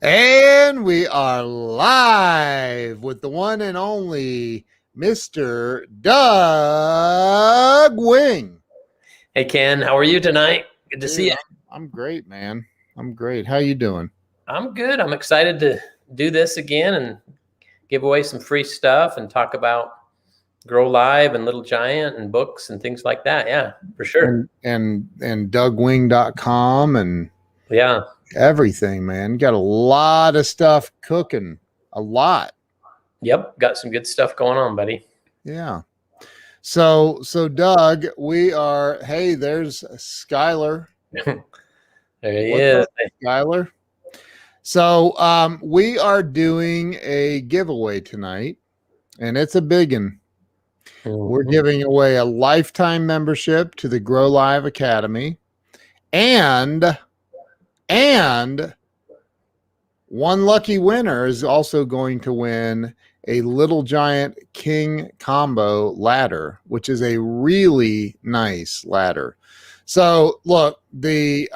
And we are live with the one and only Mr. Doug Wing. Hey, Ken, how are you tonight? Good to see you. I'm great, man. I'm great. How you doing? I'm good. I'm excited to do this again and give away some free stuff and talk about Grow Live and Little Giant and books and things like that. Yeah, for sure. And DougWing.com and Yeah. everything, man. Got a lot of stuff cooking. A lot. Yep. Got some good stuff going on, buddy. Yeah. So Doug, we are, hey, there's Skylar. There he is. Skylar. So we are doing a giveaway tonight, and it's a big one. We're giving away a lifetime membership to the Grow Live Academy, and one lucky winner is also going to win a Little Giant King combo ladder, which is a really nice ladder. So look, the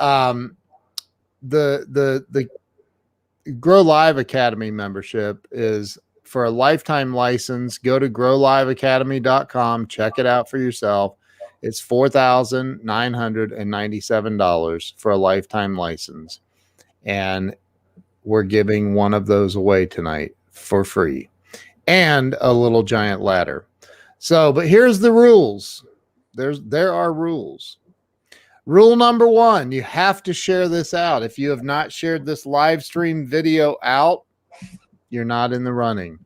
Grow Live Academy membership is for a lifetime license. Go to growliveacademy.com, check it out for yourself. It's $4,997 for a lifetime license. And we're giving one of those away tonight for free, and a Little Giant ladder. So, but here's the rules. There are rules. Rule number one, you have to share this out. If you have not shared this live stream video out, you're not in the running.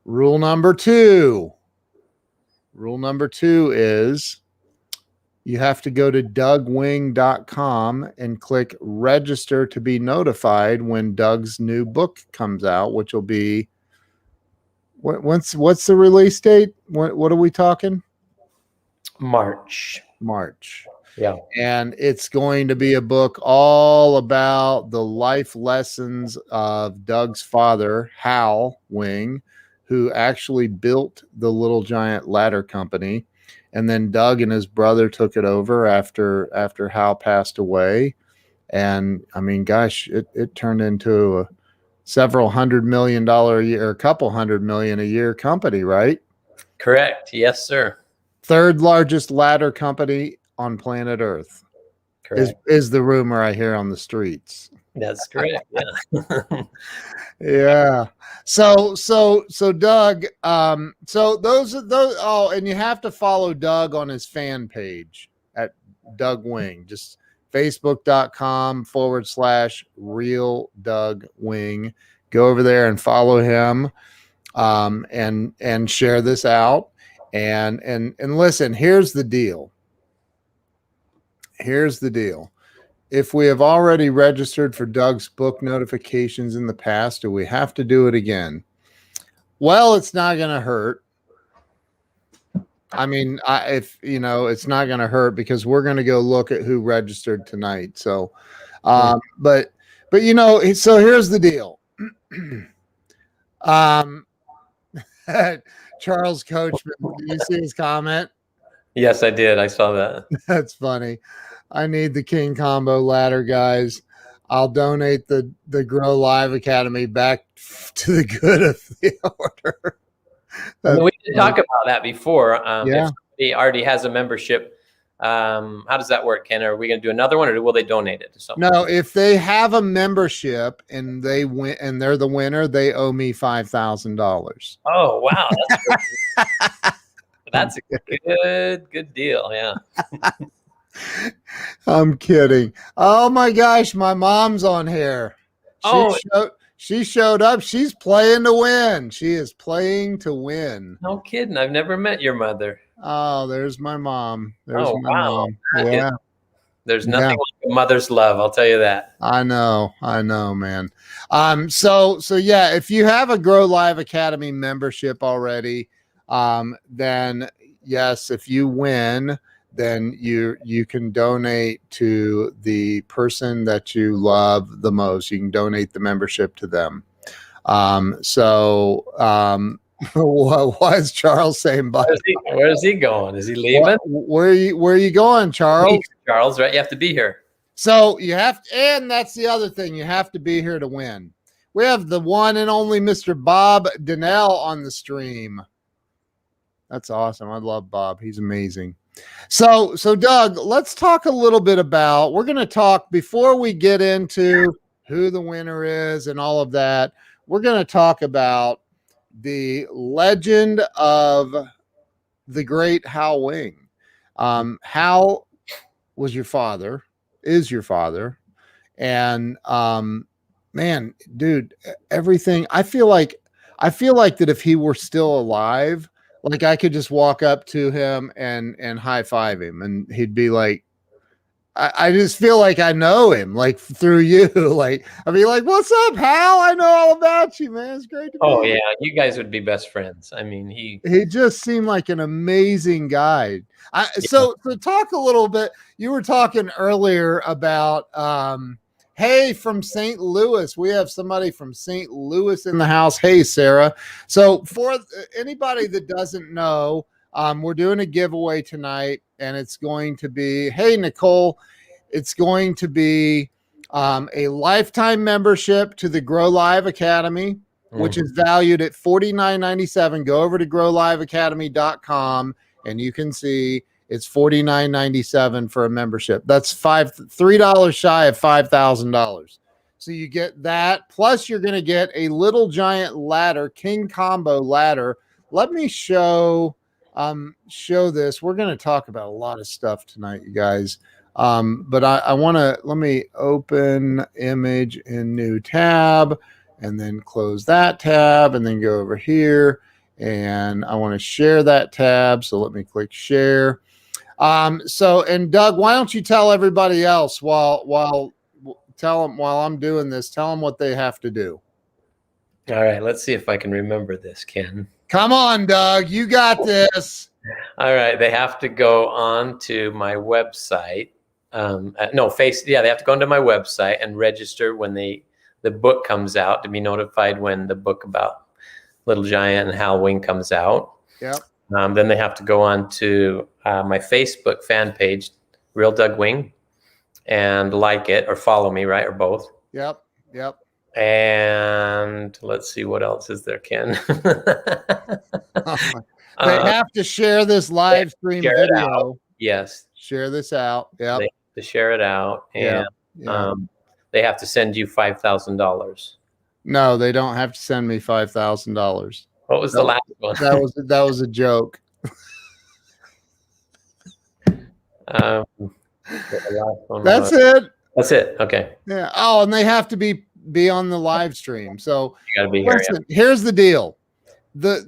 Rule number two is you have to go to DougWing.com and click register to be notified when Doug's new book comes out, which will be, what's the release date? What are we talking? March. Yeah. And it's going to be a book all about the life lessons of Doug's father, Hal Wing, who actually built the Little Giant Ladder Company. And then Doug and his brother took it over after Hal passed away. And I mean, gosh, it turned into a several $100 million a year, a couple $100 million a year company, right? Correct. Yes, sir. Third largest ladder company on planet Earth. Is the rumor I hear on the streets. That's correct. Yeah. Yeah. So Doug, so those oh, and you have to follow Doug on his fan page at Doug Wing. Just Facebook.com/real Doug Wing. Go over there and follow him, and share this out. And listen, here's the deal. If we have already registered for Doug's book notifications in the past, do we have to do it again? Well, it's not going to hurt. I mean, it's not going to hurt because we're going to go look at who registered tonight. So, but so here's the deal. Charles Coachman, did you see his comment? Yes, I did. I saw that. That's funny. I need the King combo ladder, guys. I'll donate the Grow Live Academy back to the good of the order. We did talk about that before. Yeah. If somebody already has a membership, how does that work, Ken? Are we going to do another one, or will they donate it to someone? No, if they have a membership and they win and they're the winner, they owe me $5,000. Oh, wow. That's a good deal. Yeah. I'm kidding. Oh my gosh, my mom's on here. She showed up. She's playing to win. She is playing to win. No kidding. I've never met your mother. Oh, there's my mom. Wow. Mom. Yeah. There's nothing like a mother's love, I'll tell you that. I know, man. So yeah, if you have a Grow Live Academy membership already, then yes, if you win, then you can donate to the person that you love the most. You can donate the membership to them. Why is Charles saying bye? Where is he going? Is he leaving? Where are you going, Charles? Charles, right? You have to be here. So you have to, and that's the other thing. You have to be here to win. We have the one and only Mr. Bob Donnell on the stream. That's awesome. I love Bob. He's amazing. So Doug, let's talk a little bit about, we're going to talk before we get into who the winner is and all of that. We're going to talk about the legend of the great Hal Wing. Hal was your father, is your father. And man, dude, everything, I feel like that if he were still alive, like I could just walk up to him and high five him and he'd be like, I just feel like I know him, like through you. Like I'd be like, "What's up, Hal? I know all about you, man. It's great to Oh meet yeah, you." you guys would be best friends. I mean, He just seemed like an amazing guy. So talk a little bit. You were talking earlier about hey, from St. Louis. We have somebody from St. Louis in the house. Hey, Sarah. So for anybody that doesn't know, we're doing a giveaway tonight, and it's going to be, hey, Nicole, it's going to be a lifetime membership to the Grow Live Academy, which is valued at $49.97. Go over to growliveacademy.com and you can see it's $49.97 for a membership. That's $3 shy of $5,000. So you get that. Plus you're going to get a Little Giant ladder, King Combo ladder. Let me show this. We're going to talk about a lot of stuff tonight, you guys. But I want to, let me open image in new tab and then close that tab and then go over here. And I want to share that tab. So let me click share. And Doug, why don't you tell everybody else while I'm doing this, tell them what they have to do. All right, let's see if I can remember this, Ken. Come on, Doug, you got this. All right, they have to go on to my website. They have to go onto my website and register when the book comes out, to be notified when the book about Little Giant and Hal Wing comes out. Yep. Then they have to go on to my Facebook fan page, Real Doug Wing, and like it or follow me, right? Or both. Yep. And let's see, what else is there, Ken? They have to share this live stream video. Yes. Share this out. Yep. They have to share it out. And yeah. They have to send you $5,000. No, they don't have to send me $5,000. What was the last one? That was a joke. That's it. That's it. Okay. Yeah. Oh, and they have to be on the live stream. So you gotta be here. Listen, here's the deal. This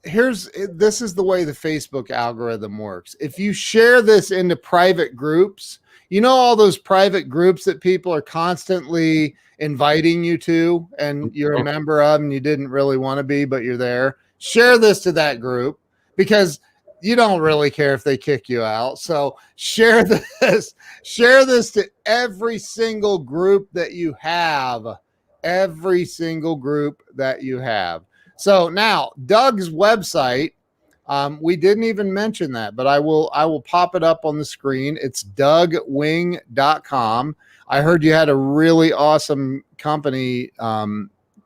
is the way the Facebook algorithm works. If you share this into private groups, you know, all those private groups that people are constantly inviting you to, and you're a member of and you didn't really want to be, but you're there. Share this to that group because you don't really care if they kick you out. So share this to every single group that you have. So now Doug's website, we didn't even mention that, but I will pop it up on the screen. It's dougwing.com. I heard you had a really awesome company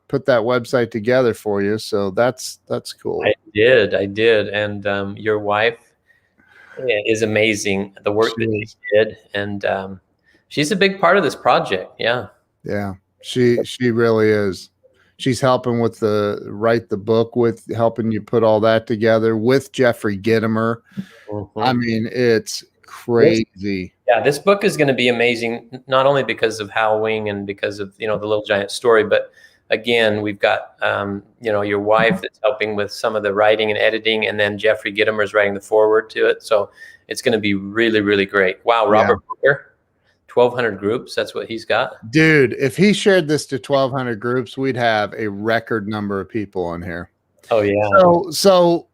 put that website together for you, so that's cool. I did, and your wife is amazing. The work that she did, and she's a big part of this project. Yeah, she really is. She's helping with write the book, with helping you put all that together with Jeffrey Gitmer. I mean, it's crazy. This book is going to be amazing, not only because of Hal Wing and because of, the Little Giant story, but again, we've got, your wife that's helping with some of the writing and editing, and then Jeffrey Gitmer is writing the foreword to it. So it's going to be really, really great. Wow. Robert Booker. 1,200 groups. That's what he's got. Dude, if he shared this to 1,200 groups, we'd have a record number of people on here. Oh yeah. So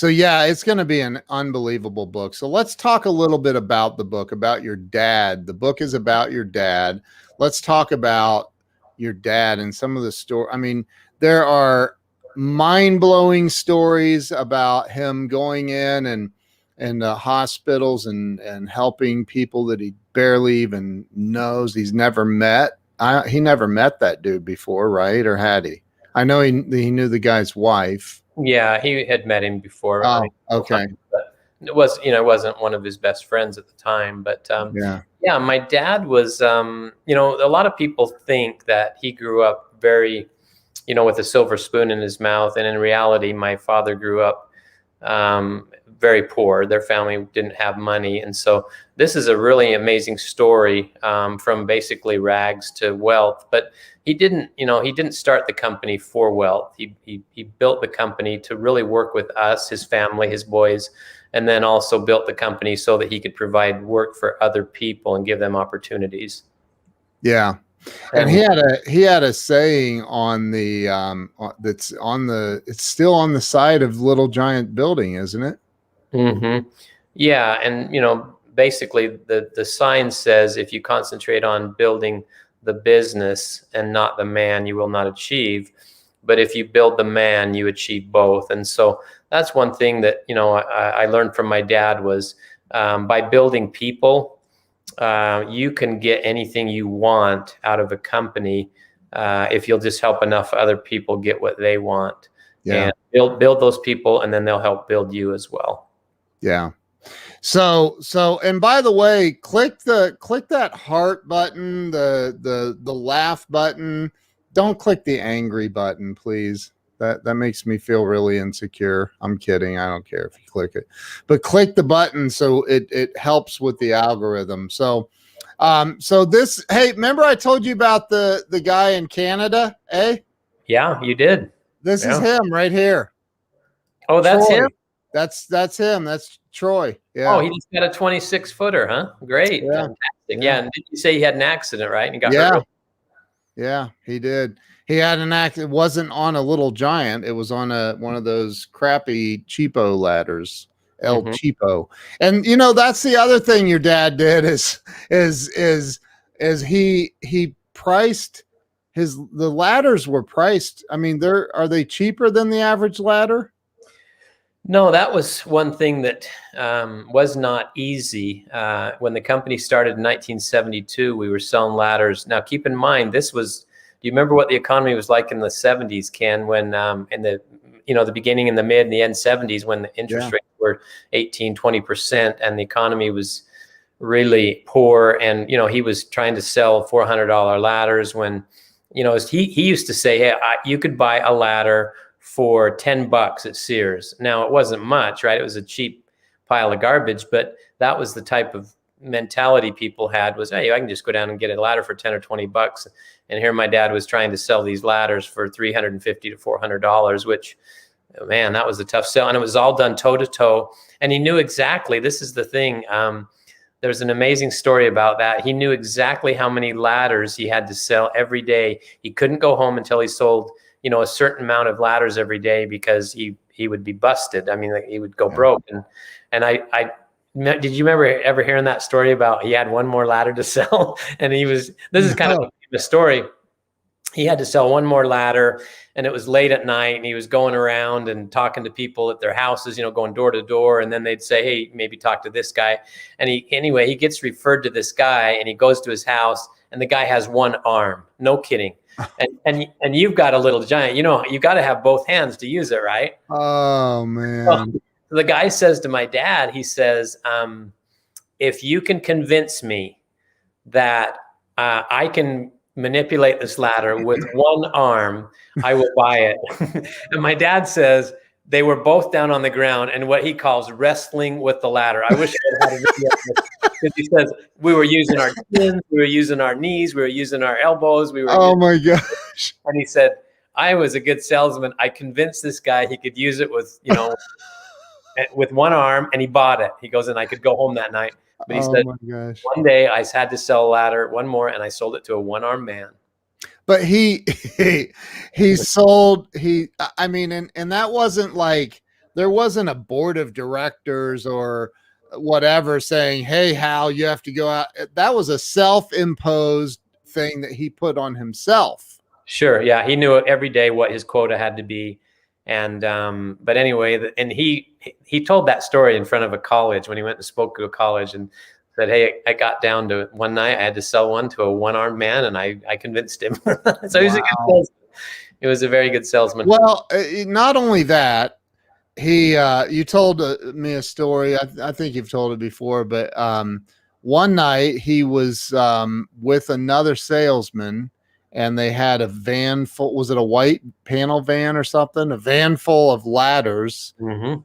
yeah, it's going to be an unbelievable book. So let's talk a little bit about the book, about your dad. The book is about your dad. Let's talk about your dad and some of the story. I mean, there are mind-blowing stories about him going in and hospitals and helping people that he barely even knows, he's never met. he never met that dude before, right? Or had he? I know he knew the guy's wife. Yeah, he had met him before. I Oh, mean, a couple okay. times, but it was, it wasn't one of his best friends at the time. But Yeah. yeah, my dad was, a lot of people think that he grew up very, with a silver spoon in his mouth. And in reality, my father grew up very poor. Their family didn't have money. And so this is a really amazing story, from basically rags to wealth. But he didn't start the company for wealth. He built the company to really work with us, his family, his boys, and then also built the company so that he could provide work for other people and give them opportunities. Yeah. And he had a saying on the it's still on the side of Little Giant building, isn't it? Mm-hmm. Yeah, and basically the sign says, if you concentrate on building the business and not the man, you will not achieve. But if you build the man, you achieve both. And so that's one thing that I learned from my dad was, by building people, you can get anything you want out of a company, if you'll just help enough other people get what they want. Yeah. And build those people, and then they'll help build you as well. Yeah. So and by the way, click that heart button, the laugh button. Don't click the angry button, please. That makes me feel really insecure. I'm kidding. I don't care if you click it. But click the button so it helps with the algorithm. So so this, hey, remember I told you about the guy in Canada, eh? Yeah, you did. This is Yeah. him right here. Oh, that's Troy. him. That's him. That's Troy. Yeah. Oh, he just got a 26-footer, huh? Great. Yeah. Fantastic. Yeah. Yeah. And did you say he had an accident, right? And he got Yeah. hurt. Yeah, he did. He had an accident. It wasn't on a Little Giant. It was on one of those crappy cheapo ladders, El Cheapo. And that's the other thing your dad did is he priced the ladders were priced. I mean, are they cheaper than the average ladder? No, that was one thing that was not easy. When the company started in 1972, we were selling ladders. Now, keep in mind, do you remember what the economy was like in the 70s, Ken, when in the beginning, in the mid and the end 70s, when the interest rates were 18, 20%, and the economy was really poor. And, he was trying to sell $400 ladders when, he used to say, hey, you could buy a ladder for $10 at Sears. Now, it wasn't much, right? It was a cheap pile of garbage, but that was the type of mentality people had, was, hey, I can just go down and get a ladder for 10 or $20. And here my dad was trying to sell these ladders for $350 to $400, which, man, that was a tough sell. And it was all done toe to toe. And he knew exactly, this is the thing. There's an amazing story about that. He knew exactly how many ladders he had to sell every day. He couldn't go home until he sold a certain amount of ladders every day, because he would be busted. I mean, like, he would go broke. And I did you remember ever hearing that story about he had one more ladder to sell? And this is kind of the story. He had to sell one more ladder, and it was late at night, and he was going around and talking to people at their houses, going door to door. And then they'd say, hey, maybe talk to this guy. And he gets referred to this guy, and he goes to his house, and the guy has one arm. No kidding. And you've got a Little Giant, you got to have both hands to use it, right? Oh, man. So the guy says to my dad, he says, if you can convince me that I can manipulate this ladder with one arm, I will buy it. And my dad says they were both down on the ground and what he calls wrestling with the ladder. I wish I had a video of this, because he says we were using our chins, we were using our knees, we were using our elbows. My gosh. And he said, I was a good salesman. I convinced this guy he could use it with, with one arm, and he bought it. He goes, and I could go home that night. But he said, my gosh. One day I had to sell a ladder, one more, and I sold it to a one-armed man. But he sold, I mean, and that wasn't like, there wasn't a board of directors or whatever saying, hey, Hal, you have to go out. That was a self-imposed thing that he put on himself. Sure. Yeah. He knew every day what his quota had to be. And, but anyway, and he told that story in front of a college when he went and spoke to a college, and said, hey, I got down to one night, I had to sell one to a one-armed man, and I convinced him. So he was a good salesman. It was a very good salesman. Well, not only that, you told me a story. I think you've told it before, but one night he was with another salesman, and they had a van full. Was it a white panel van or something? A van full of ladders,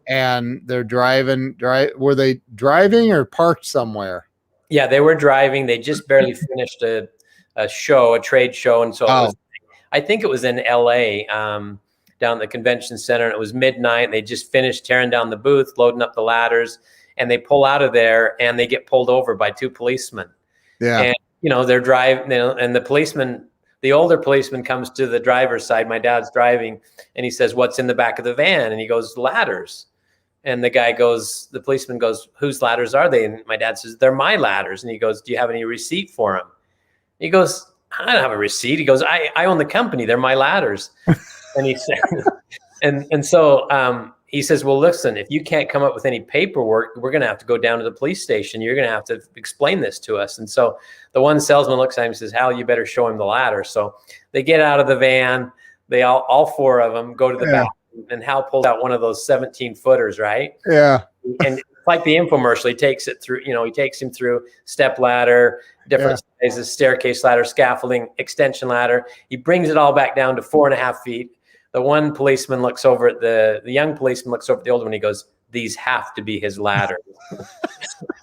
and they're driving. Were they driving or parked somewhere? Yeah, they were driving. They just barely finished a trade show, and so it was. I think it was in L.A. Down at the convention center, and it was midnight, and they just finished tearing down the booth, loading up the ladders, and they pull out of there, and they get pulled over by two policemen. Yeah. And, they're driving, and the policeman, the older policeman, comes to the driver's side. My dad's driving, and he says, what's in the back of the van? And he goes, ladders. And the policeman goes, whose ladders are they? And my dad says, they're my ladders. And he goes, do you have any receipt for them? He goes, I don't have a receipt. He goes, I own the company. They're my ladders. And he said, so he says, well, listen, if you can't come up with any paperwork, we're going to have to go down to the police station. You're going to have to explain this to us. And so the one salesman looks at him and says, Hal, you better show him the ladder. So they get out of the van. They all four of them go to the back, and Hal pulls out one of those 17-footers, right? Yeah. And like the infomercial, he takes it through, he takes him through step ladder, different sizes, staircase ladder, scaffolding, extension ladder. He brings it all back down to 4.5 feet. The one policeman looks over at the young policeman looks over at the older one. He goes, these have to be his ladders.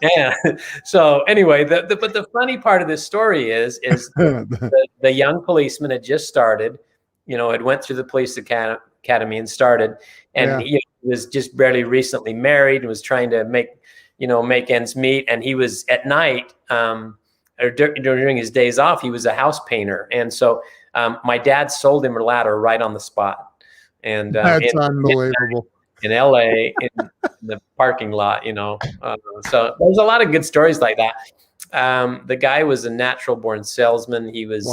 Yeah. So anyway, but the funny part of this story is the young policeman had just started, had went through the police academy and started, and he was just barely recently married and was trying to make ends meet. And he was at night, or during his days off, he was a house painter. And so my dad sold him a ladder right on the spot. And that's unbelievable. In LA, in the parking lot, so there's a lot of good stories like that. The guy was a natural born salesman. He was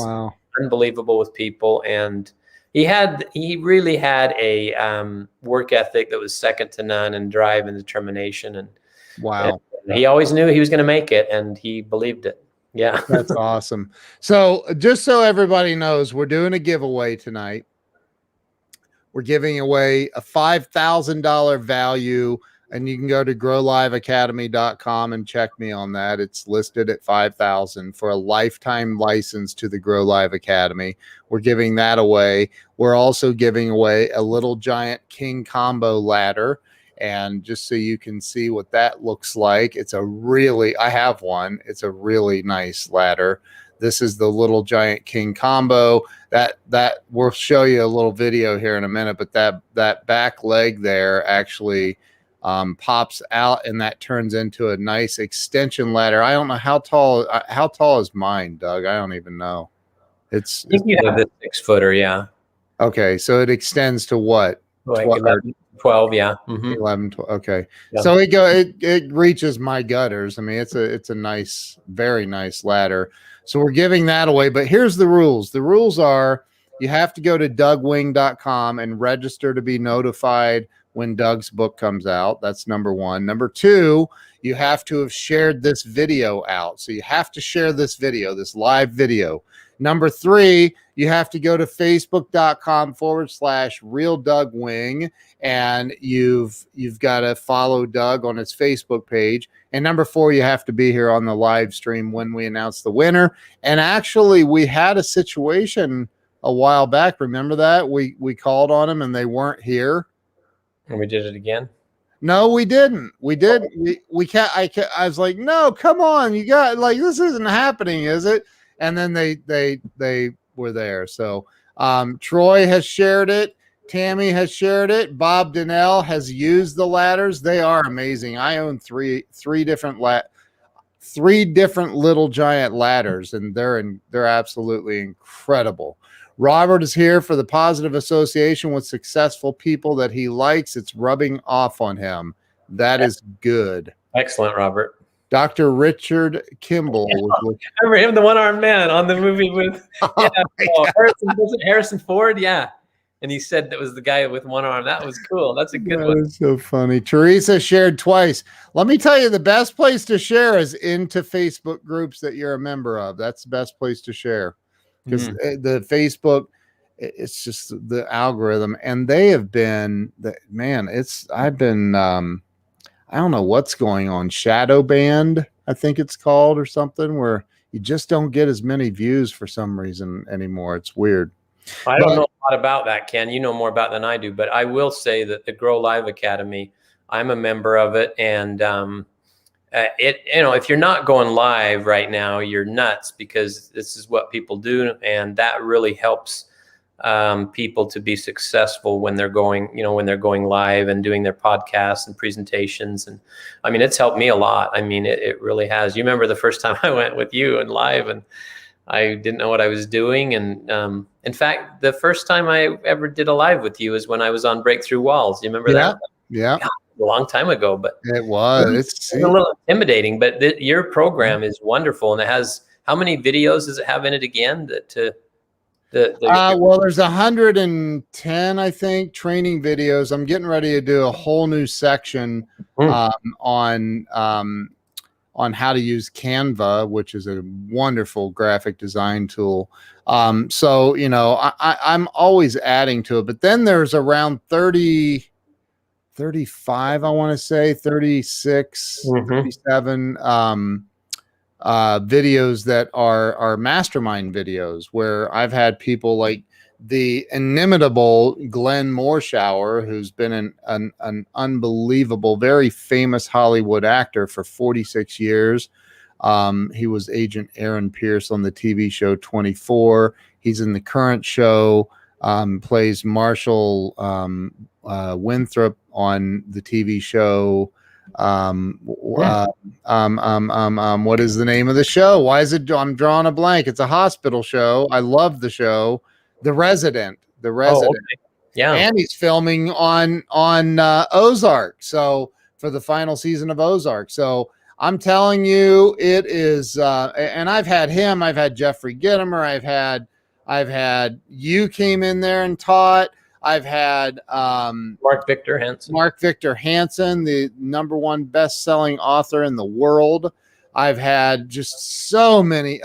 unbelievable with people, and he really had a work ethic that was second to none, and drive and determination. And he always knew he was going to make it, and he believed it. Yeah. That's awesome. So just so everybody knows, we're doing a giveaway tonight. We're giving away a $5,000 value, and you can go to growliveacademy.com and check me on that. It's listed at $5,000 for a lifetime license to the Grow Live Academy. We're giving that away. We're also giving away a Little Giant King Combo ladder. And just so you can see what that looks like, I have one. It's a really nice ladder. This is the Little Giant King Combo. That we'll show you a little video here in a minute, but that back leg there actually pops out, and that turns into a nice extension ladder. I don't know how tall is mine, Doug? I don't even know. I think you have the 6-footer, yeah. Okay, so it extends to what? Like 12, yeah. 11, 12. Okay. Yeah. So it reaches my gutters. I mean, it's a nice, very nice ladder. So we're giving that away, but here's the rules. The rules are you have to go to dougwing.com and register to be notified when Doug's book comes out. That's number one. Number two, you have to have shared this video out. So you have to share this video, this live video. Number three, you have to go to facebook.com/RealDougWing, and you've got to follow Doug on his Facebook page. And number four, you have to be here on the live stream when we announce the winner. And actually, we had a situation a while back. Remember that? We called on them and they weren't here. And we did it again? No, we didn't. We did. We can't. I was like, no, come on. You got, like, this isn't happening, is it? And then they were there. So Troy has shared it. Tammy has shared it. Bob Donnell has used the ladders. They are amazing. I own three different Little Giant ladders, and they're absolutely incredible. Robert is here for the positive association with successful people that he likes. It's rubbing off on him. That is good. Excellent, Robert. Dr. Richard Kimball. Remember him, the one-armed man on the movie with Harrison Ford? Yeah. and he said that was the guy with one arm. That was cool. That's a good That one. is so funny. Teresa shared twice. Let me tell you, the best place to share is into Facebook groups that you're a member of. That's the best place to share, because the Facebook, it's just the algorithm, and they have been the man. I've been I don't know what's going on. Shadow banned, I think it's called, or something, where you just don't get as many views for some reason anymore. It's weird. I don't know a lot about that, Ken. You know more about than I do, but I will say that the Grow Live Academy, I'm a member of it, and if you're not going live right now, you're nuts, because this is what people do, and that really helps people to be successful when they're going live and doing their podcasts and presentations. And I mean, it's helped me a lot. I mean, it really has. You remember the first time I went with you and live, and I didn't know what I was doing. And in fact, the first time I ever did a live with you is when I was on Breakthrough Walls. Do you remember that? Yeah. God, a long time ago, but it was. It's a little intimidating, but your program is wonderful. And it has, how many videos does it have in it again? Well, there's 110, I think, training videos. I'm getting ready to do a whole new section on how to use Canva, which is a wonderful graphic design tool. So, I'm always adding to it, but then there's around 35, I want to say 36, 37, videos that are mastermind videos, where I've had people like the inimitable Glenn Morshower, who's been an unbelievable, very famous Hollywood actor for 46 years. He was Agent Aaron Pierce on the TV show 24. He's in the current show, plays Marshall Winthrop on the TV show. What is the name of the show? Why is it? I'm drawing a blank. It's a hospital show. I love the show. The Resident. Oh, okay. Yeah. And he's filming on Ozark. So for the final season of Ozark. So I'm telling you, it is. And I've had him. I've had Jeffrey Gitmer. I've had you came in there and taught. I've had Mark Victor Hansen, the #1 best-selling author in the world. I've had just so many.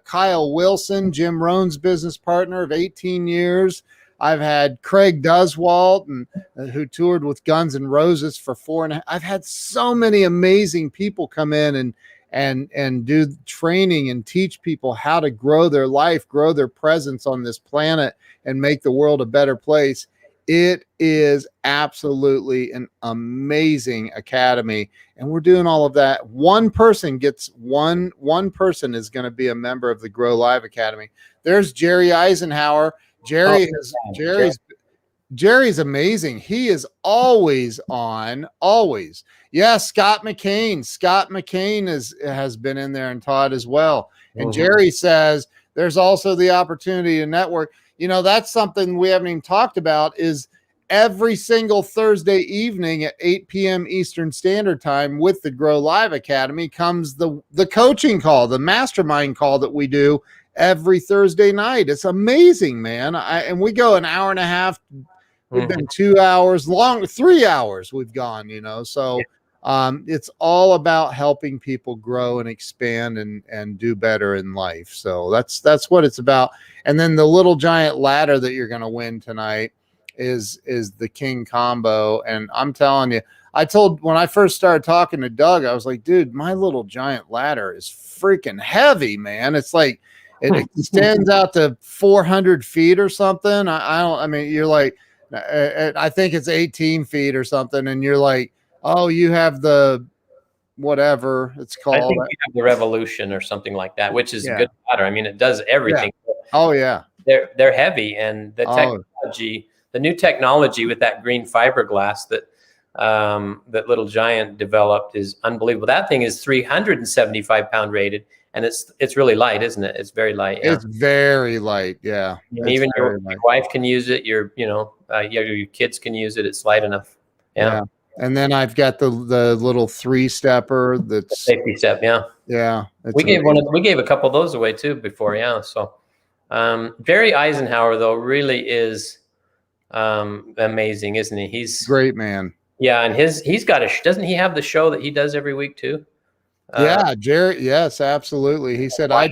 Kyle Wilson, Jim Rohn's business partner of 18 years. I've had Craig Duswalt, who toured with Guns N' Roses for 4.5. I've had so many amazing people come in and do training and teach people how to grow their life, grow their presence on this planet, and make the world a better place. It is absolutely an amazing academy, and we're doing all of that. One person is going to be a member of the Grow Live Academy. There's Jerry Eisenhower. Jerry's amazing. He is always on, always. Yeah, Scott McCain. Scott McCain has been in there and taught as well. And Jerry says there's also the opportunity to network. That's something we haven't even talked about, is every single Thursday evening at 8 p.m. Eastern Standard Time with the Grow Live Academy comes the coaching call, the mastermind call that we do every Thursday night. It's amazing, man. And we go an hour and a half. We've been 2 hours long, 3 hours we've gone, so it's all about helping people grow and expand and do better in life. So that's what it's about. And then the Little Giant ladder that you're going to win tonight is the King combo. And I'm telling you, when I first started talking to Doug, I was like, dude, my Little Giant ladder is freaking heavy, man. It's like, it extends out to 400 feet or something. You're like, I think it's 18 feet or something. And you're like, oh, you have the whatever it's called. I think you have the Revolution or something like that, which is good ladder. I mean, it does everything. Yeah. Oh yeah. They're heavy, and the technology, the new technology with that green fiberglass that Little Giant developed is unbelievable. That thing is 375 pound rated, and it's really light, isn't it? It's very light. Yeah. It's very light. Yeah. And even your wife can use it. Your kids can use it. It's light enough. Yeah. And then I've got the little 3-stepper that's safety step. Yeah. Yeah. We gave a couple of those away too before. Yeah. So Jerry Eisenhower though really is Amazing, isn't he? He's Great man. yeah, and he's got doesn't he have the show that he does every week too? Yeah, Jerry. Yes, absolutely. He said, Wow.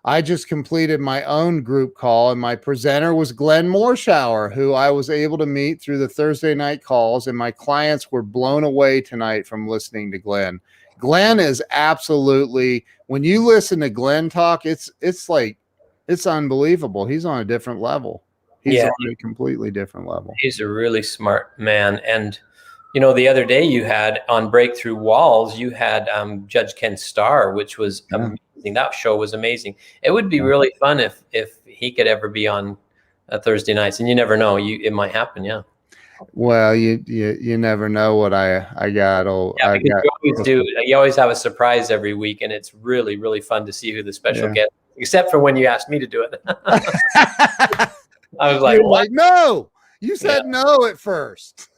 I just completed my own group call, and my presenter was Glenn Morshower, who I was able to meet through the Thursday night calls, and my clients were blown away tonight from listening to Glenn. Glenn is absolutely, when you listen to Glenn talk, it's like, it's unbelievable. He's on a different level. He's Yeah, on a completely different level. he's a really smart man. And the other day you had on Breakthrough Walls, you had Judge Ken Starr, which was Yeah. amazing. That show was amazing. It would be really fun if he could ever be on Thursday nights, and you never know, it might happen. Yeah. Well, you never know what I got. Oh, Yeah, I because got. you always do. You always have a surprise every week, and it's really, really fun to see who the special Yeah. guest. Except for when you asked me to do it, I was like, You're "What?" like, no, you said no at first.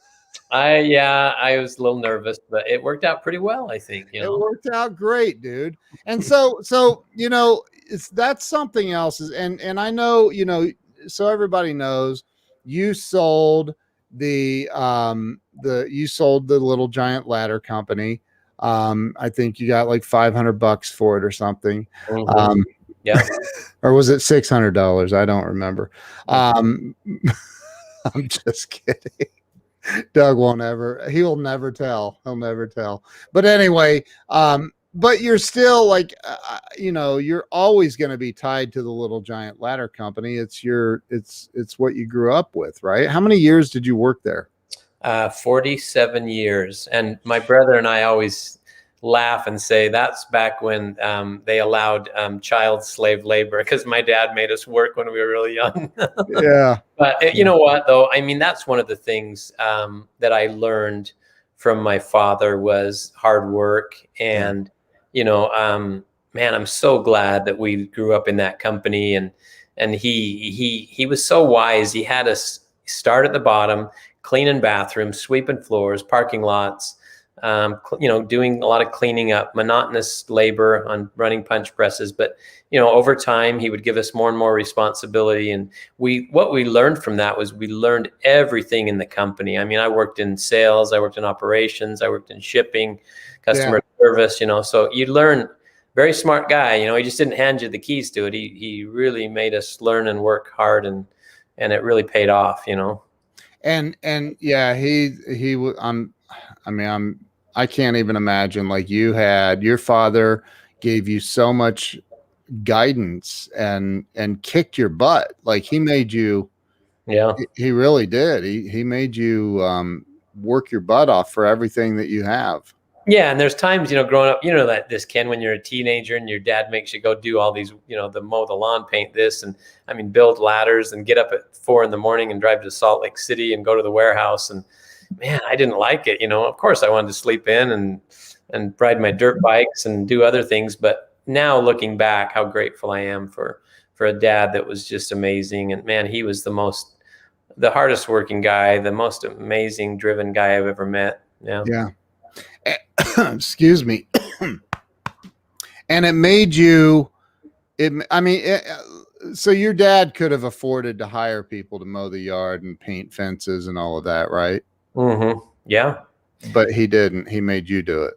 I was a little nervous, but it worked out pretty well, I think. It worked out great, dude. And so that's something else. And I know, so everybody knows you sold you sold the Little Giant Ladder Company. I think you got like $500 for it or something. Mm-hmm. Yeah. Or was it $600? I don't remember. I'm just kidding. Doug won't ever, he'll never tell. He'll never tell. But anyway, but you're still like, you're always going to be tied to the Little Giant Ladder Company. It's what you grew up with, right? How many years did you work there? 47 years. And my brother and I always laugh and say that's back when they allowed child slave labor, because my dad made us work when we were really young. Yeah. But you know what, though? I mean, that's one of the things that I learned from my father was hard work. And, man, I'm so glad that we grew up in that company. And he was so wise. He had us start at the bottom, cleaning bathrooms, sweeping floors, parking lots, doing a lot of cleaning up, monotonous labor on running punch presses. But, over time, he would give us more and more responsibility. And what we learned from that was we learned everything in the company. I mean, I worked in sales, I worked in operations, I worked in shipping, customer service, so you learn. Very smart guy, he just didn't hand you the keys to it. He really made us learn and work hard, and it really paid off, And yeah, I can't even imagine, like, your father gave you so much guidance and kicked your butt. Like, he made you, he really did. He made you work your butt off for everything that you have. Yeah. And there's times, growing up, that this, Ken, when you're a teenager and your dad makes you go do all these, the mow the lawn, paint this, and build ladders and get up at 4 a.m. and drive to Salt Lake City and go to the warehouse. And man, I didn't like it. Of course I wanted to sleep in and ride my dirt bikes and do other things. But now looking back, how grateful I am for a dad that was just amazing. And man, he was the hardest working guy, the most amazing driven guy I've ever met. Yeah. Yeah. Excuse me. And it made you, so your dad could have afforded to hire people to mow the yard and paint fences and all of that, right? Mm-hmm. Yeah. But he didn't. He made you do it.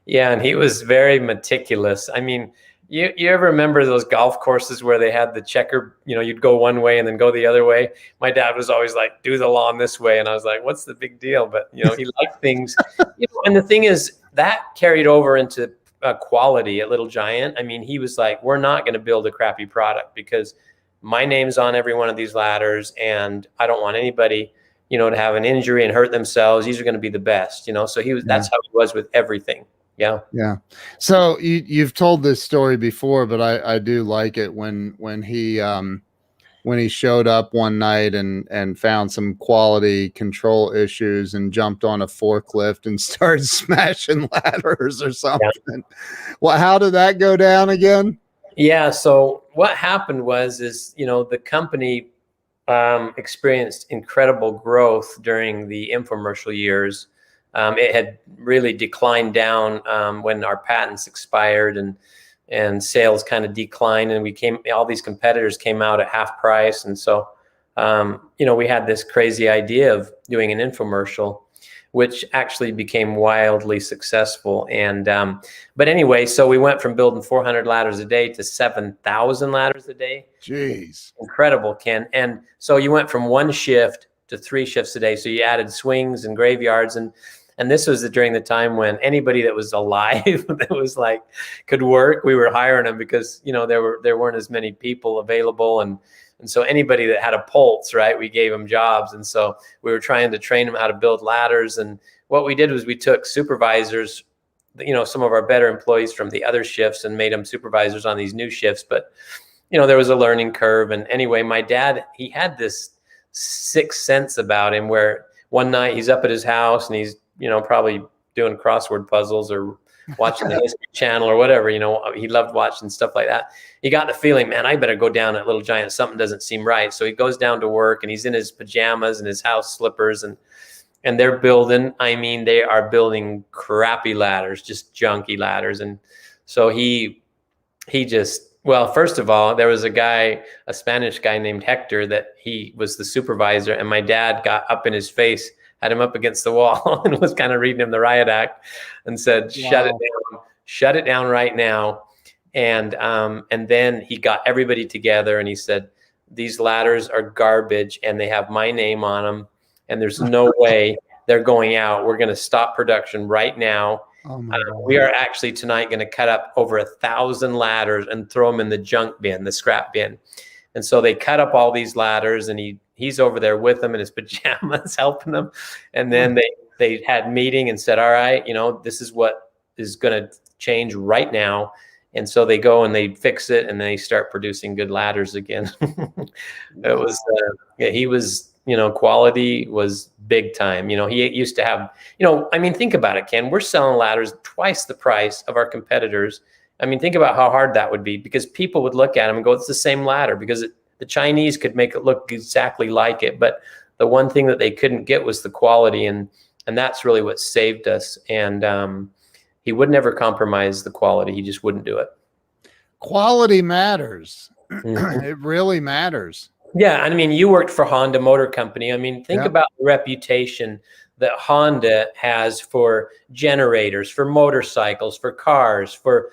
Yeah, and he was very meticulous. I mean, you ever remember those golf courses where they had the checker, you'd go one way and then go the other way? My dad was always like, do the lawn this way. And I was like, what's the big deal? But, he liked things. And the thing is, that carried over into quality at Little Giant. I mean, he was like, we're not going to build a crappy product because my name's on every one of these ladders, and I don't want anybody, to have an injury and hurt themselves. These are going to be the best, So that's how he was with everything. Yeah. Yeah. So you've told this story before, but I do like it when he showed up one night and found some quality control issues and jumped on a forklift and started smashing ladders or something. Yeah. Well, how did that go down again? Yeah. So what happened is the company experienced incredible growth during the infomercial years. It had really declined down when our patents expired and sales kind of declined, and all these competitors came out at half price. And so we had this crazy idea of doing an infomercial, which actually became wildly successful. And but anyway, so we went from building 400 ladders a day to 7,000 ladders a day. Jeez. Incredible, Ken. And so you went from one shift to 3 shifts a day. So you added swings and graveyards, and this was during the time when anybody that was alive that was like could work, we were hiring them, because there weren't as many people available, and so anybody that had a pulse, right, we gave them jobs. And so we were trying to train them how to build ladders. And what we did was we took supervisors, some of our better employees from the other shifts, and made them supervisors on these new shifts. But there was a learning curve. And anyway, my dad, he had this sixth sense about him, where one night he's up at his house and he's probably doing crossword puzzles or watching the History Channel or whatever. He loved watching stuff like that. He got the feeling, man, I better go down at Little Giant. Something doesn't seem right. So he goes down to work, and he's in his pajamas and his house slippers, and they're building. I mean, they are building crappy ladders, just junky ladders. And so he just, well, first of all, there was a Spanish guy named Hector, that he was the supervisor, and my dad got up in his face, had him up against the wall, and was kind of reading him the riot act, and said, shut it down right now. And then he got everybody together, and he said, these ladders are garbage, and they have my name on them, and there's no way they're going out. We're going to stop production right now. We are actually tonight going to cut up over 1,000 ladders and throw them in the junk bin, the scrap bin. And so they cut up all these ladders, and he's over there with them in his pajamas, helping them. And then they had meeting and said, all right, this is what is going to change right now. And so they go and they fix it, and they start producing good ladders again. It was, he was, quality was big time. He used to have, think about it, Ken. We're selling ladders twice the price of our competitors. Think about how hard that would be, because people would look at them and go, it's the same ladder, because the Chinese could make it look exactly like it. But the one thing that they couldn't get was the quality. And that's really what saved us. And he would never compromise the quality. He just wouldn't do it. Quality matters. It really matters. Yeah. You worked for Honda Motor Company. Think about the reputation that Honda has for generators, for motorcycles, for cars, for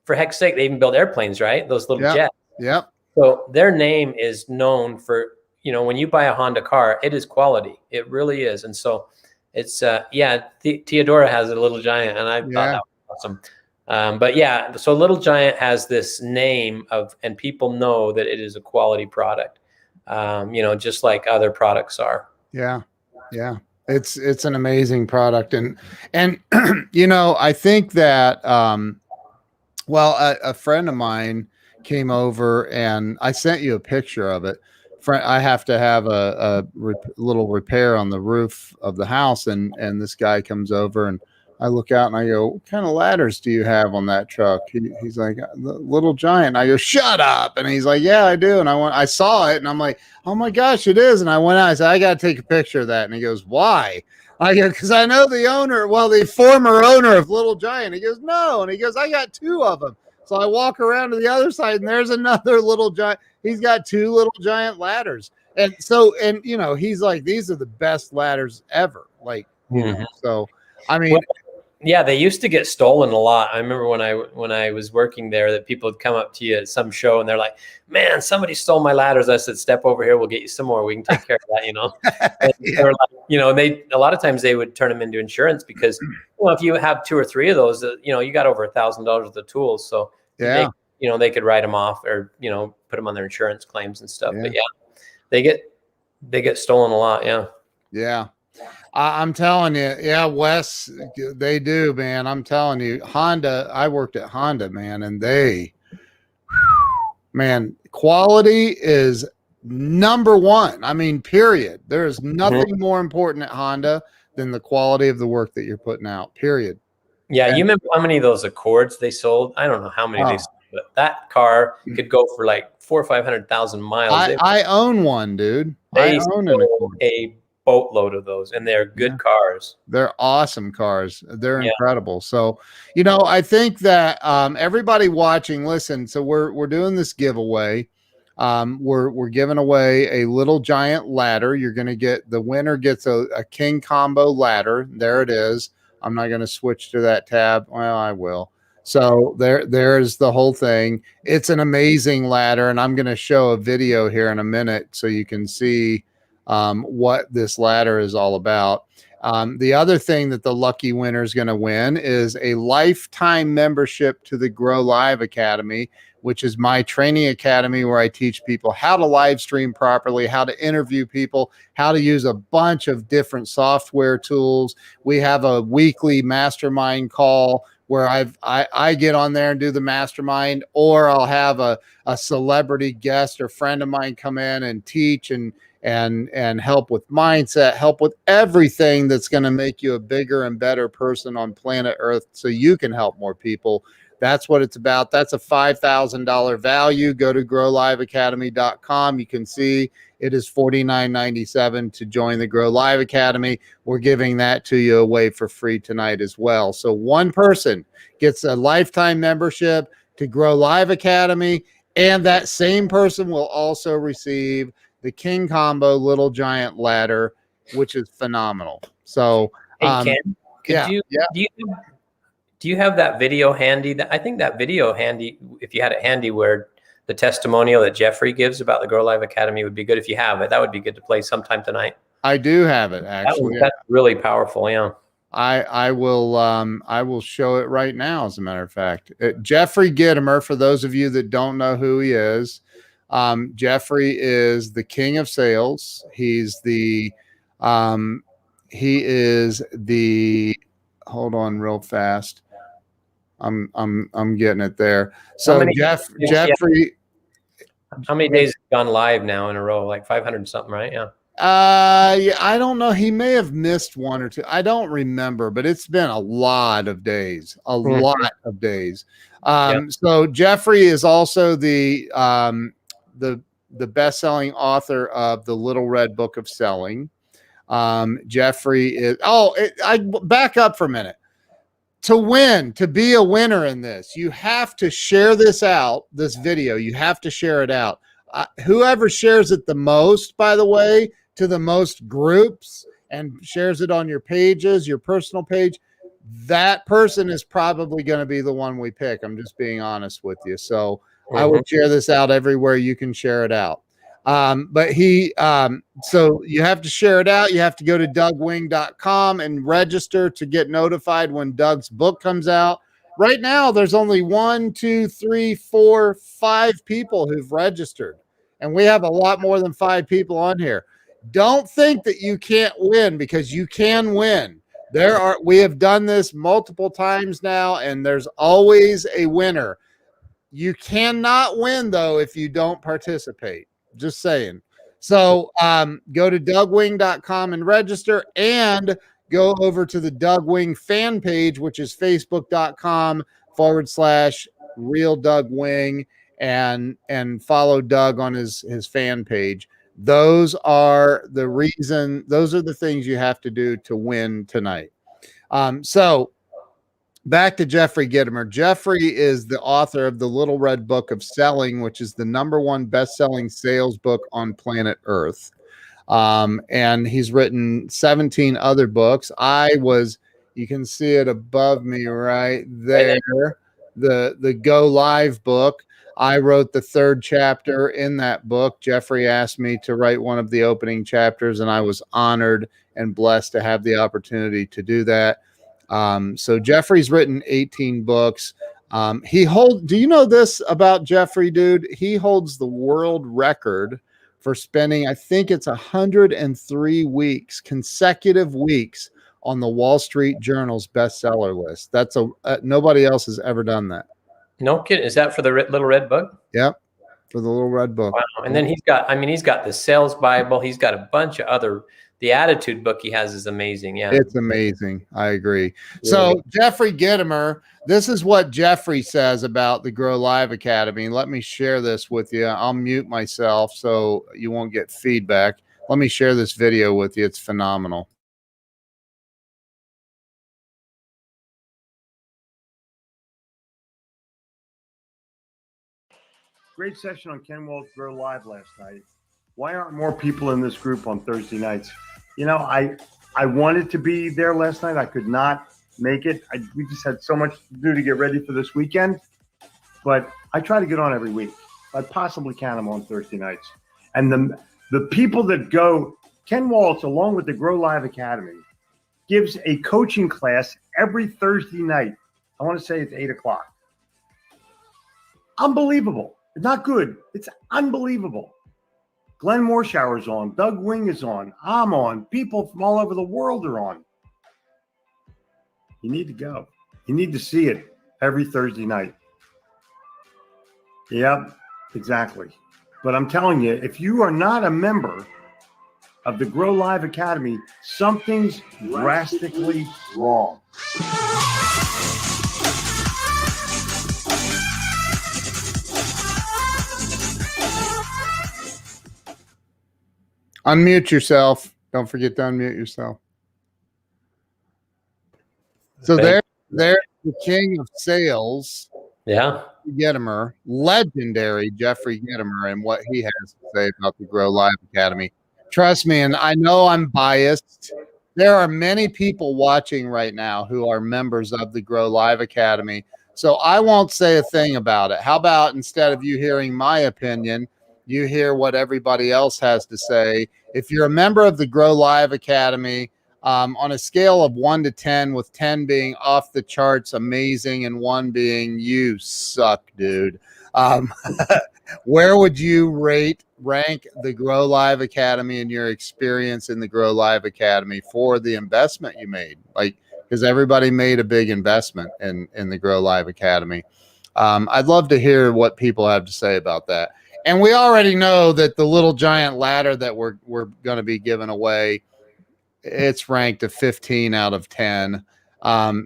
heck's sake, they even build airplanes, right? Those little jets. Yep. So their name is known for, when you buy a Honda car, it is quality. It really is. And so it's, Theodora has a Little Giant, and I thought that was awesome. But yeah, so Little Giant has this name and people know that it is a quality product, just like other products are. Yeah. Yeah. It's an amazing product. And I think that, a friend of mine came over, and I sent you a picture of it. I have to have a little repair on the roof of the house, and this guy comes over, and I look out and I go, what kind of ladders do you have on that truck? He's like, the Little Giant. I go, shut up. And he's like, yeah, I do. And I saw it, and I'm like, oh my gosh, it is. And I went out, I said, I got to take a picture of that. And he goes, why? I go, because I know the former owner of Little Giant. He goes, no. And he goes, I got 2 of them. So I walk around to the other side, and there's another Little Giant. He's got 2 Little Giant ladders. And so, he's like, these are the best ladders ever. Like, so, yeah, they used to get stolen a lot. I remember when I was working there, that people would come up to you at some show, and they're like, man, somebody stole my ladders. I said, step over here. We'll get you some more. We can take care of that, And they're like, a lot of times they would turn them into insurance, because, if you have 2 or 3 of those, you got over $1,000 worth of tools. So they could write them off, or, put them on their insurance claims and stuff. But they get stolen a lot. Yeah. Yeah. I'm telling you, Wes, they do, man. I'm telling you, Honda, I worked at Honda, man, and quality is number one. Period. There is nothing more important at Honda than the quality of the work that you're putting out, period. Yeah. You remember how many of those Accords they sold? I don't know how many they sold, but that car could go for like 400,000 or 500,000 miles. I own one, dude. I own an Accord. A boatload of those, and they're good cars. They're awesome cars. They're incredible. So, I think that everybody watching, listen, so we're doing this giveaway. we're giving away a little giant ladder. You're going to get, the winner gets a king combo ladder. There it is. I'm not going to switch to that tab. Well, I will. So there's the whole thing. It's an amazing ladder, and I'm going to show a video here in a minute so you can see what this ladder is all about. The other thing that the lucky winner is going to win is a lifetime membership to the Grow Live Academy, which is my training academy where I teach people how to live stream properly, how to interview people, how to use a bunch of different software tools. We have a weekly mastermind call where I get on there and do the mastermind, or I'll have a celebrity guest or friend of mine come in and teach and help with mindset, help with everything that's going to make you a bigger and better person on planet Earth so you can help more people. That's what it's about. That's a $5,000 value. Go to growliveacademy.com. You can see it is $49.97 to join the Grow Live Academy. We're giving that to you away for free tonight as well. So one person gets a lifetime membership to Grow Live Academy, and that same person will also receive the King Combo Little Giant Ladder, which is phenomenal. So, Hey, Ken, do you have that video handy? I think that video handy, if you had it handy, where the testimonial that Jeffrey gives about the Grow Live Academy would be good if you have it. That would be good to play sometime tonight. I do have it, actually. That's really powerful. Yeah. I will show it right now, as a matter of fact. Jeffrey Gitmer, for those of you that don't know who he is, Jeffrey is the king of sales. He's the hold on real fast. I'm getting it there. So Jeffrey, how many days have gone live now in a row? Like 500 something, right? Yeah. Yeah, I don't know. He may have missed one or two. I don't remember, but it's been a lot of days, lot of days. So Jeffrey is also the best-selling author of the Little Red Book of Selling. Jeffrey is, I back up for a minute. To win, to be a winner in this, you have to share this out, this video. You have to share it out. Whoever shares it the most, by the way, to the most groups and shares it on your pages, your personal page, that person is probably going to be the one we pick. I'm just being honest with you. So I would share this out everywhere you can share it out. So you have to share it out. You have to go to dougwing.com and register to get notified when Doug's book comes out. Right now, there's only 1, 2, 3, 4, 5 people who've registered, and we have a lot more than 5 people on here. Don't think that you can't win, because you can win. We have done this multiple times now, and there's always a winner. You cannot win, though, if you don't participate. Just saying. So go to dougwing.com and register, and go over to the Doug Wing fan page, which is facebook.com/real Doug Wing, and follow Doug on his fan page. Those are the things you have to do to win tonight. So back to Jeffrey Gitmer. Jeffrey is the author of the Little Red Book of Selling, which is the #1 best-selling sales book on planet Earth. And he's written 17 other books. You can see it above me right there, the Go Live book. I wrote the 3rd chapter in that book. Jeffrey asked me to write one of the opening chapters, and I was honored and blessed to have the opportunity to do that. So Jeffrey's written 18 books. Do you know this about Jeffrey, dude? He holds the world record for spending, I think it's 103 weeks, consecutive weeks, on the Wall Street Journal's bestseller list. That's nobody else has ever done that. No kidding. Is that for the Little Red Book? Yep. For the Little Red Book. Wow. And then he's got the Sales Bible. He's got a bunch of other, the Attitude book he has is amazing. Yeah. It's amazing. I agree. Yeah. So Jeffrey Gitmer, this is what Jeffrey says about the Grow Live Academy. Let me share this with you. I'll mute myself so you won't get feedback. Let me share this video with you. It's phenomenal. Great session on Ken Walt's Grow Live last night. Why aren't more people in this group on Thursday nights? You know, I wanted to be there last night. I could not make it. We just had so much to do to get ready for this weekend. But I try to get on every week. I possibly can. I'm on Thursday nights. And the people that go, Ken Waltz, along with the Grow Live Academy, gives a coaching class every Thursday night. I want to say it's 8 o'clock. Unbelievable. It's not good. It's unbelievable. Glenn Morshower's on. Doug Wing is on. I'm on. People from all over the world are on. You need to go. You need to see it every Thursday night. Yep, exactly. But I'm telling you, if you are not a member of the Grow Live Academy, something's drastically wrong. Unmute yourself. Don't forget to unmute yourself. So there's the king of sales. Yeah. Gitmer, legendary Jeffrey Gitmer, and what he has to say about the Grow Live Academy. Trust me, and I know I'm biased. There are many people watching right now who are members of the Grow Live Academy. So I won't say a thing about it. How about instead of you hearing my opinion, you hear what everybody else has to say? If you're a member of the Grow Live Academy, on a scale of 1 to 10, with 10 being off the charts amazing and 1 being you suck, dude, where would you rank the Grow Live Academy and your experience in the Grow Live Academy for the investment you made? Like, because everybody made a big investment in the Grow Live Academy. I'd love to hear what people have to say about that. And we already know that the little giant ladder that we're going to be giving away, it's ranked a 15 out of 10.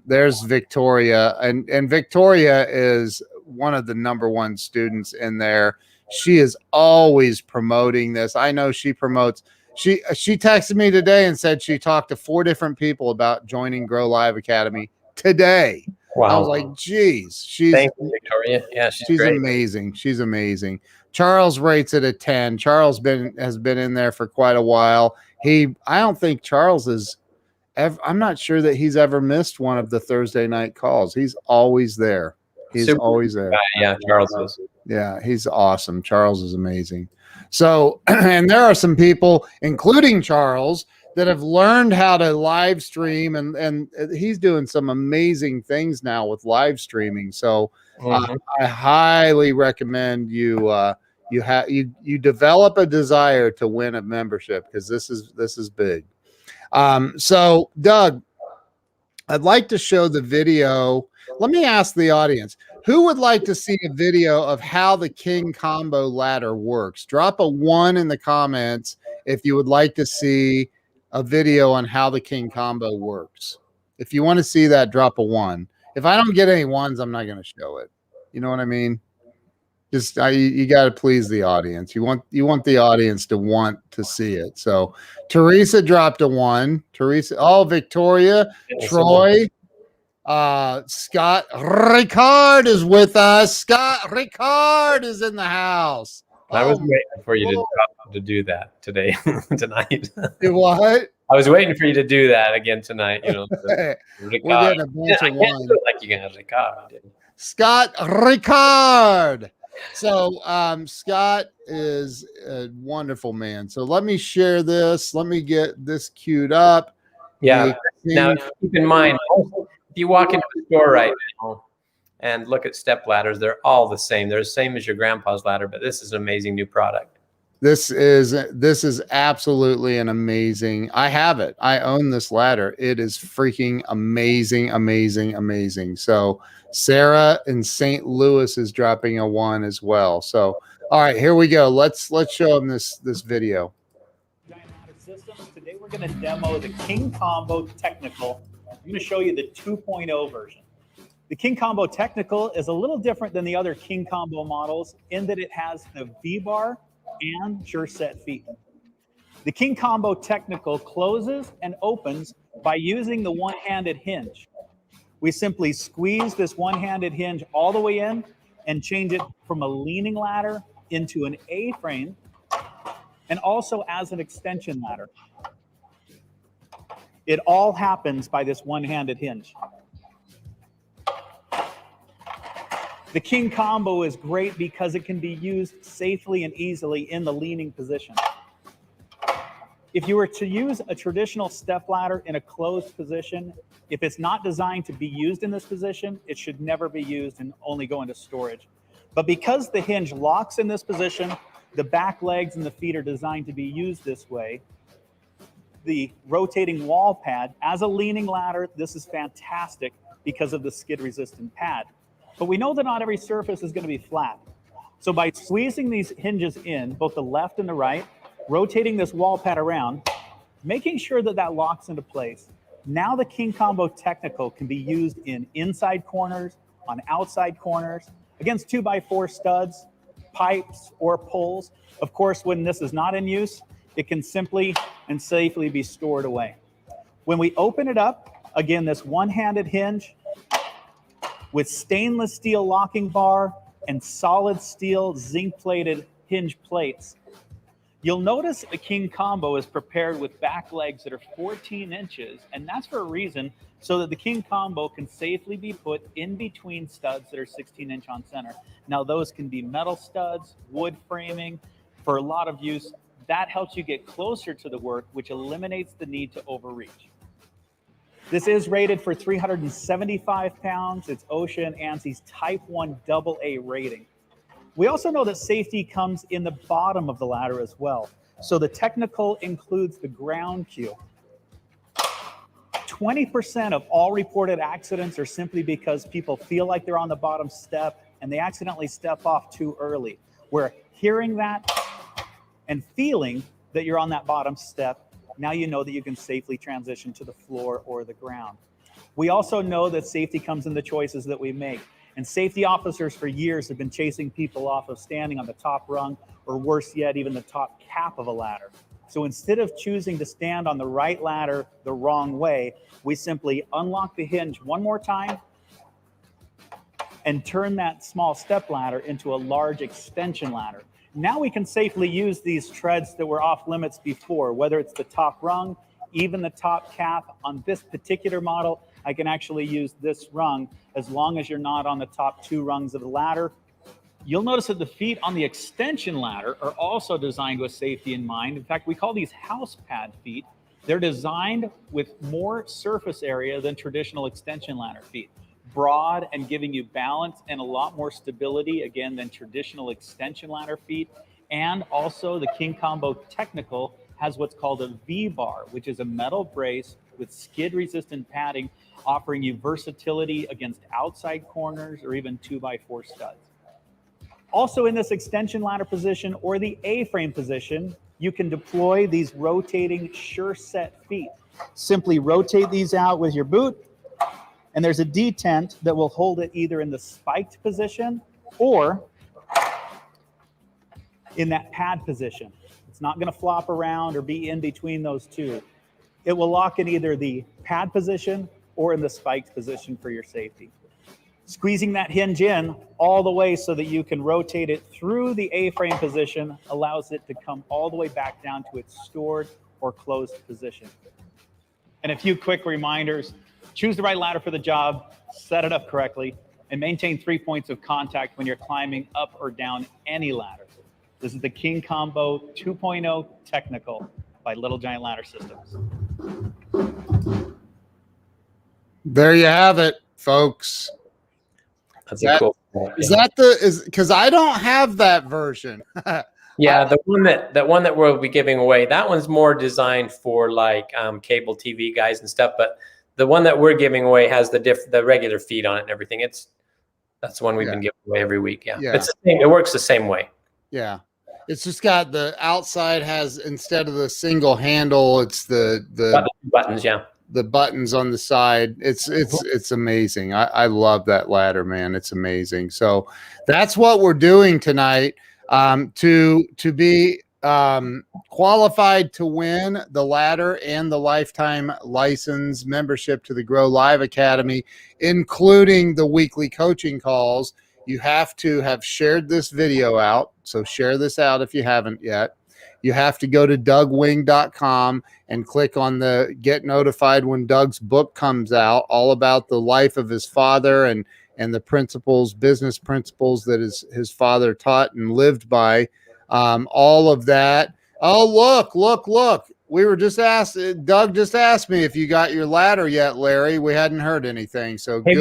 There's Victoria, and Victoria is one of the #1 students in there. She is always promoting this. I know she promotes. She texted me today and said she talked to 4 different people about joining Grow Live Academy today. Wow. I was like, geez, thank you, Victoria. Yeah, she's great. amazing. She's amazing. Charles rates it a 10. Charles has been in there for quite a while. I don't think Charles is I'm not sure that he's ever missed one of the Thursday night calls. He's always there. He's always there. Yeah, Charles is. Yeah, he's awesome. Charles is amazing. So, and there are some people, including Charles, that have learned how to live stream, and he's doing some amazing things now with live streaming. So I highly recommend you develop a desire to win a membership, because this is big. So Doug, I'd like to show the video. Let me ask the audience, who would like to see a video of how the King Combo ladder works? Drop a 1 in the comments if you would like to see a video on how the King Combo works. If you want to see that, drop a 1. If I don't get any 1s, I'm not going to show it. You know what I mean? Just you got to please the audience. You want the audience to want to see it. So Teresa dropped a 1. Teresa, Victoria, Troy, Scott Ricard is with us. Scott Ricard is in the house. I was waiting for you to do that tonight. What? I was waiting for you to do that again tonight. You know, we're getting a bunch of 1. Like you got Ricard. Scott Ricard. So Scott is a wonderful man. So let me share this. Let me get this queued up. Yeah. Now keep in mind, if you walk into a store right now and look at step ladders, they're all the same. They're the same as your grandpa's ladder, but this is an amazing new product. This is absolutely an amazing. I have it. I own this ladder. It is freaking amazing, amazing, amazing. So Sarah in St. Louis is dropping a 1 as well. So all right, here we go. Let's show them this video. Today we're going to demo the King Combo Technical. I'm going to show you the 2.0 version. The King Combo Technical is a little different than the other King Combo models in that it has the V-bar and sure set feet. The King Combo Technical closes and opens by using the one-handed hinge. We simply squeeze this one-handed hinge all the way in, and change it from a leaning ladder into an A-frame, and also as an extension ladder. It all happens by this one-handed hinge. The King Combo is great because it can be used safely and easily in the leaning position. If you were to use a traditional step ladder in a closed position, if it's not designed to be used in this position, it should never be used and only go into storage. But because the hinge locks in this position, the back legs and the feet are designed to be used this way. The rotating wall pad, as a leaning ladder, this is fantastic because of the skid-resistant pad. But we know that not every surface is going to be flat. So by squeezing these hinges in, both the left and the right, rotating this wall pad around, making sure that that locks into place, now the King Combo Technical can be used in inside corners, on outside corners, against 2x4 studs, pipes, or poles. Of course, when this is not in use, it can simply and safely be stored away. When we open it up, again, this one-handed hinge with stainless steel locking bar and solid steel zinc-plated hinge plates. You'll notice the King Combo is prepared with back legs that are 14 inches, and that's for a reason, so that the King Combo can safely be put in between studs that are 16-inch on center. Now, those can be metal studs, wood framing, for a lot of use. That helps you get closer to the work, which eliminates the need to overreach. This is rated for 375 pounds. It's OSHA and ANSI's Type 1 AA rating. We also know that safety comes in the bottom of the ladder as well. So the technical includes the ground cue. 20% of all reported accidents are simply because people feel like they're on the bottom step and they accidentally step off too early. We're hearing that and feeling that you're on that bottom step. Now you know that you can safely transition to the floor or the ground. We also know that safety comes in the choices that we make. And safety officers for years have been chasing people off of standing on the top rung, or worse yet, even the top cap of a ladder. So instead of choosing to stand on the right ladder the wrong way, we simply unlock the hinge one more time and turn that small step ladder into a large extension ladder. Now we can safely use these treads that were off limits before, whether it's the top rung, even the top cap. On this particular model, I can actually use this rung as long as you're not on the top 2 rungs of the ladder. You'll notice that the feet on the extension ladder are also designed with safety in mind. In fact, we call these house pad feet. They're designed with more surface area than traditional extension ladder feet. Broad and giving you balance and a lot more stability, again, than traditional extension ladder feet. And also the King Combo Technical has what's called a V-bar, which is a metal brace with skid-resistant padding, offering you versatility against outside corners or even 2x4 studs. Also in this extension ladder position or the A-frame position, you can deploy these rotating sure set feet. Simply rotate these out with your boot, and there's a detent that will hold it either in the spiked position or in that pad position. It's not going to flop around or be in between those two. It will lock in either the pad position or in the spiked position for your safety. Squeezing that hinge in all the way so that you can rotate it through the A-frame position allows it to come all the way back down to its stored or closed position. And a few quick reminders: choose the right ladder for the job, set it up correctly, and maintain 3 points of contact when you're climbing up or down any ladder. This is the King Combo 2.0 Technical by Little Giant Ladder Systems. There you have it, folks. That's a cool. Is that the because I don't have that version. Yeah, the one that we'll be giving away, that one's more designed for like cable TV guys and stuff. But the one that we're giving away has the regular feet on it and everything. That's the one we've been giving away every week. Yeah. It's the same. It works the same way. Yeah. It's just got the outside has, instead of the single handle, it's the buttons. Yeah. The buttons on the side. It's amazing. I love that ladder, man. It's amazing. So that's what we're doing tonight. To be qualified to win the ladder and the lifetime license membership to the Grow Live Academy, including the weekly coaching calls, you have to have shared this video out. So share this out if you haven't yet. You have to go to dougwing.com and click on the get notified when Doug's book comes out, all about the life of his father and the principles, business principles that his father taught and lived by. All of that. Oh, look. We were just asked, Doug just asked me if you got your ladder yet, Larry. We hadn't heard anything. So good.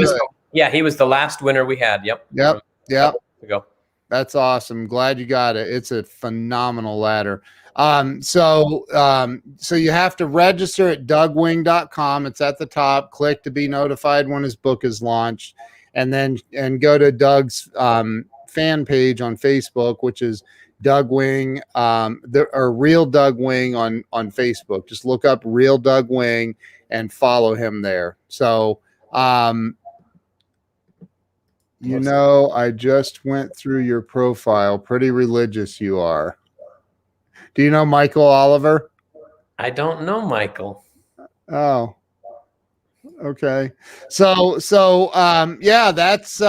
He was the last winner we had. Yep. Yep. That's awesome. Glad you got it. It's a phenomenal ladder. So you have to register at dougwing.com. It's at the top. Click to be notified when his book is launched, and go to Doug's fan page on Facebook, which is Doug Wing, or Real Doug Wing on Facebook. Just look up Real Doug Wing and follow him there. So, I just went through your profile. Pretty religious you are. Do you know Michael Oliver? I don't know Michael. Oh, okay. So, yeah, that's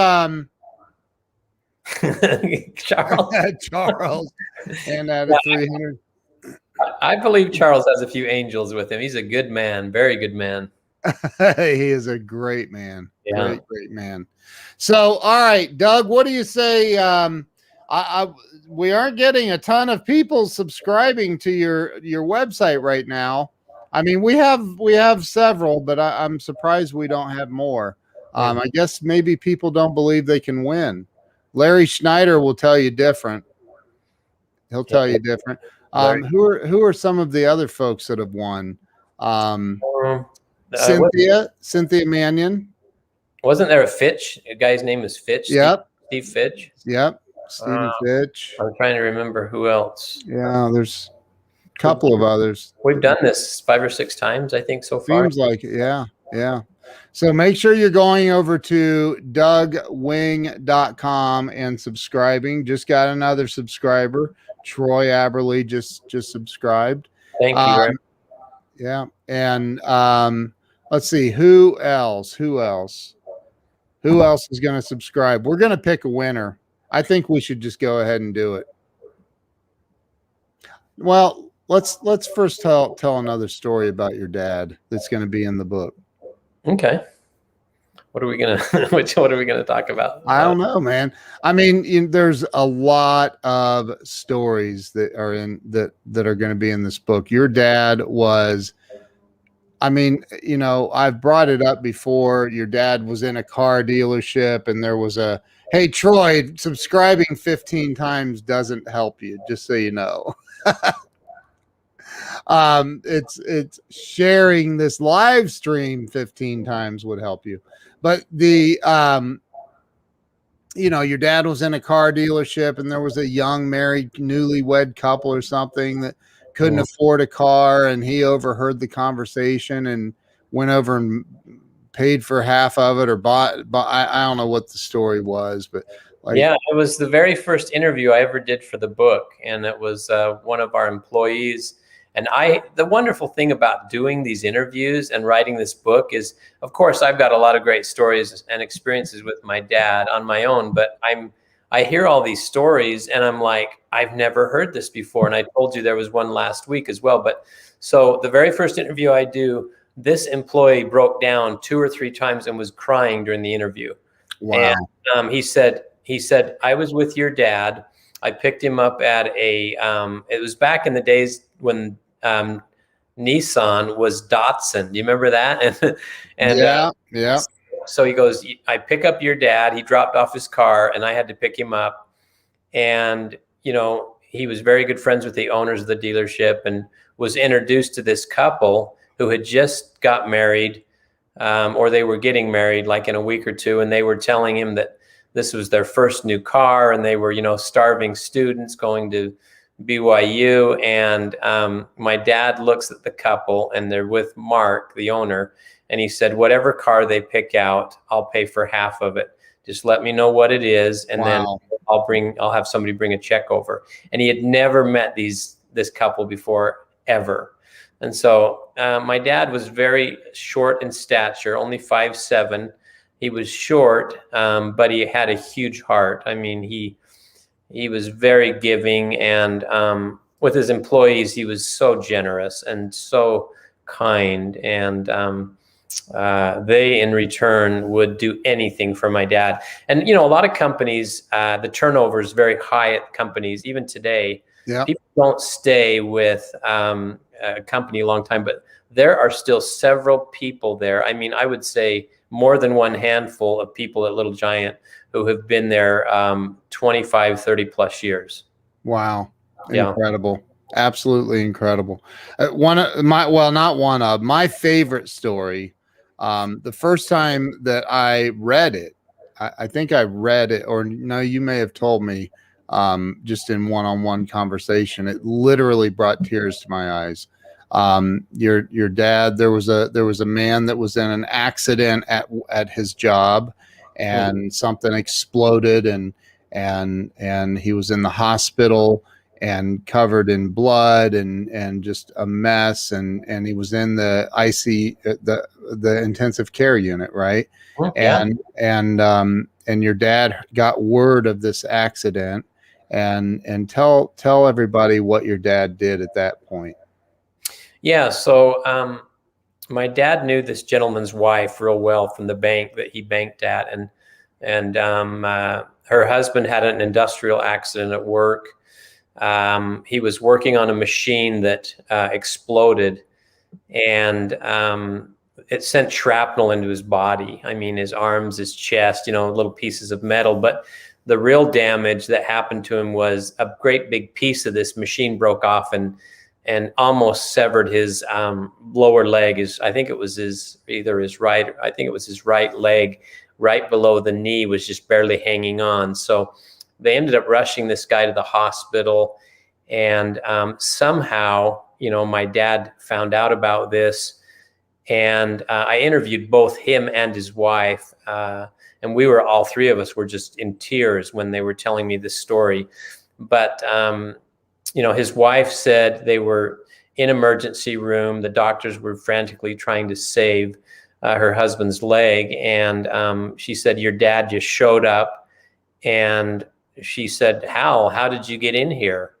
Charles. Charles, and at a 300. I believe Charles has a few angels with him. He's a good man, very good man. He is a great man. Yeah. Great man. So, all right, Doug, what do you say? We aren't getting a ton of people subscribing to your website right now. I mean, we have several, but I'm surprised we don't have more. I guess maybe people don't believe they can win. Larry Schneider will tell you different. He'll tell you different. Who are some of the other folks that have won? Cynthia Mannion. Wasn't there a Fitch? A guy's name is Fitch. Yep. Steve Fitch. Yep. Stephen Fitch. I'm trying to remember who else. Yeah, there's a couple of others. We've done this 5 or 6 times, I think, so far. Seems like it. Yeah. So make sure you're going over to dougwing.com and subscribing. Just got another subscriber. Troy Aberley just subscribed. Thank you. Right? Yeah. And let's see, who else is going to subscribe? We're going to pick a winner. I think we should just go ahead and do it. Well, let's first tell another story about your dad that's going to be in the book. Okay. What are we gonna talk about? I don't know, man. I mean, there's a lot of stories that are going to be in this book. Your dad was, I mean, I've brought it up before. Your dad was in a car dealership, and there was a, hey, Troy, subscribing 15 times doesn't help you, just so you know. It's sharing this live stream 15 times would help you. But your dad was in a car dealership, and there was a young married newlywed couple or something that couldn't afford a car, and he overheard the conversation and went over and paid for half of it, or bought. I don't know what the story was, but it was the very first interview I ever did for the book, and it was one of our employees. And the wonderful thing about doing these interviews and writing this book is, of course, I've got a lot of great stories and experiences with my dad on my own, but I hear all these stories and I'm like, I've never heard this before. And I told you there was one last week as well. But so the very first interview I do, this employee broke down 2 or 3 times and was crying during the interview. Wow. And he said, I was with your dad. I picked him up at it was back in the days when Nissan was Datsun. Do you remember that? Yeah. So he goes, I pick up your dad. He dropped off his car and I had to pick him up. And, he was very good friends with the owners of the dealership and was introduced to this couple who had just got married, or they were getting married like in a week or two. And they were telling him that this was their first new car and they were, starving students going to BYU. And my dad looks at the couple and they're with Mark, the owner. And he said, whatever car they pick out, I'll pay for half of it. Just let me know what it is. And then I'll have somebody bring a check over. And he had never met this couple before, ever. And so my dad was very short in stature, only 5'7". He was short, but he had a huge heart. I mean, he was very giving, and with his employees, he was so generous and so kind, and they in return would do anything for my dad. And a lot of companies, the turnover is very high at companies even today. Yeah. People don't stay with a company a long time, but there are still several people there. I mean, I would say more than one handful of people at Little Giant who have been there 25, 30 plus years. Wow. Yeah. Incredible. Absolutely incredible. One of my, well, not one of my favorite story. The first time that I read it, I think I read it, or no, you may have told me, just in one-on-one conversation. It literally brought tears to my eyes. Your dad, there was a man that was in an accident at his job, and something exploded, and he was in the hospital and covered in blood and just a mess, and he was in the the intensive care unit, right? Yeah. And your dad got word of this accident, and tell everybody what your dad did at that point. Yeah. So my dad knew this gentleman's wife real well from the bank that he banked at, and her husband had an industrial accident at work. He was working on a machine that exploded, and it sent shrapnel into his body. I mean, his arms, his chest, little pieces of metal. But the real damage that happened to him was a great big piece of this machine broke off and almost severed his lower leg. I think it was his right leg, right below the knee, was just barely hanging on. So they ended up rushing this guy to the hospital, and somehow, my dad found out about this, and I interviewed both him and his wife, and all three of us were just in tears when they were telling me this story. But his wife said they were in emergency room. The doctors were frantically trying to save her husband's leg, and she said, your dad just showed up, and she said, Hal, how did you get in here?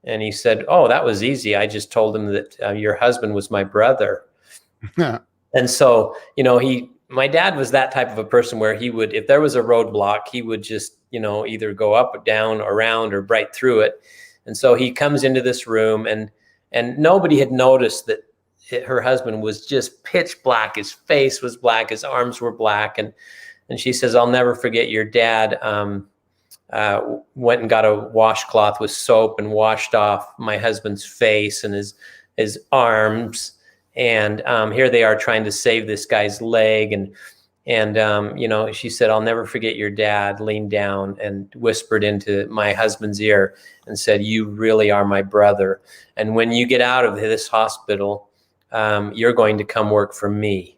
And he said, oh, that was easy. I just told him that your husband was my brother. And so, my dad was that type of a person where he would, if there was a roadblock, he would just, either go up, down, around, or right through it. And so he comes into this room, and nobody had noticed that her husband was just pitch black. His face was black. His arms were black. And she says, I'll never forget, your dad went and got a washcloth with soap and washed off my husband's face and his arms. And here they are trying to save this guy's leg. And she said, I'll never forget, your dad leaned down and whispered into my husband's ear and said, you really are my brother. And when you get out of this hospital, you're going to come work for me.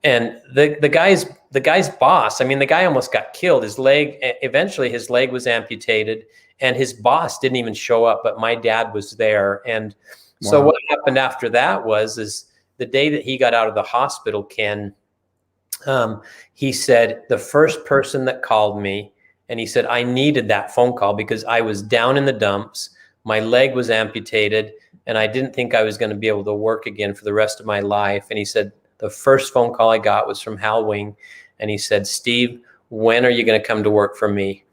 And the guy's boss, I mean, the guy almost got killed. Eventually his leg was amputated, and his boss didn't even show up, but my dad was there. And so what happened after that is the day that he got out of the hospital, Ken, he said, the first person that called me, and he said, I needed that phone call because I was down in the dumps. My leg was amputated, and I didn't think I was going to be able to work again for the rest of my life. And he said, the first phone call I got was from Hal Wing. And he said, Steve, when are you going to come to work for me?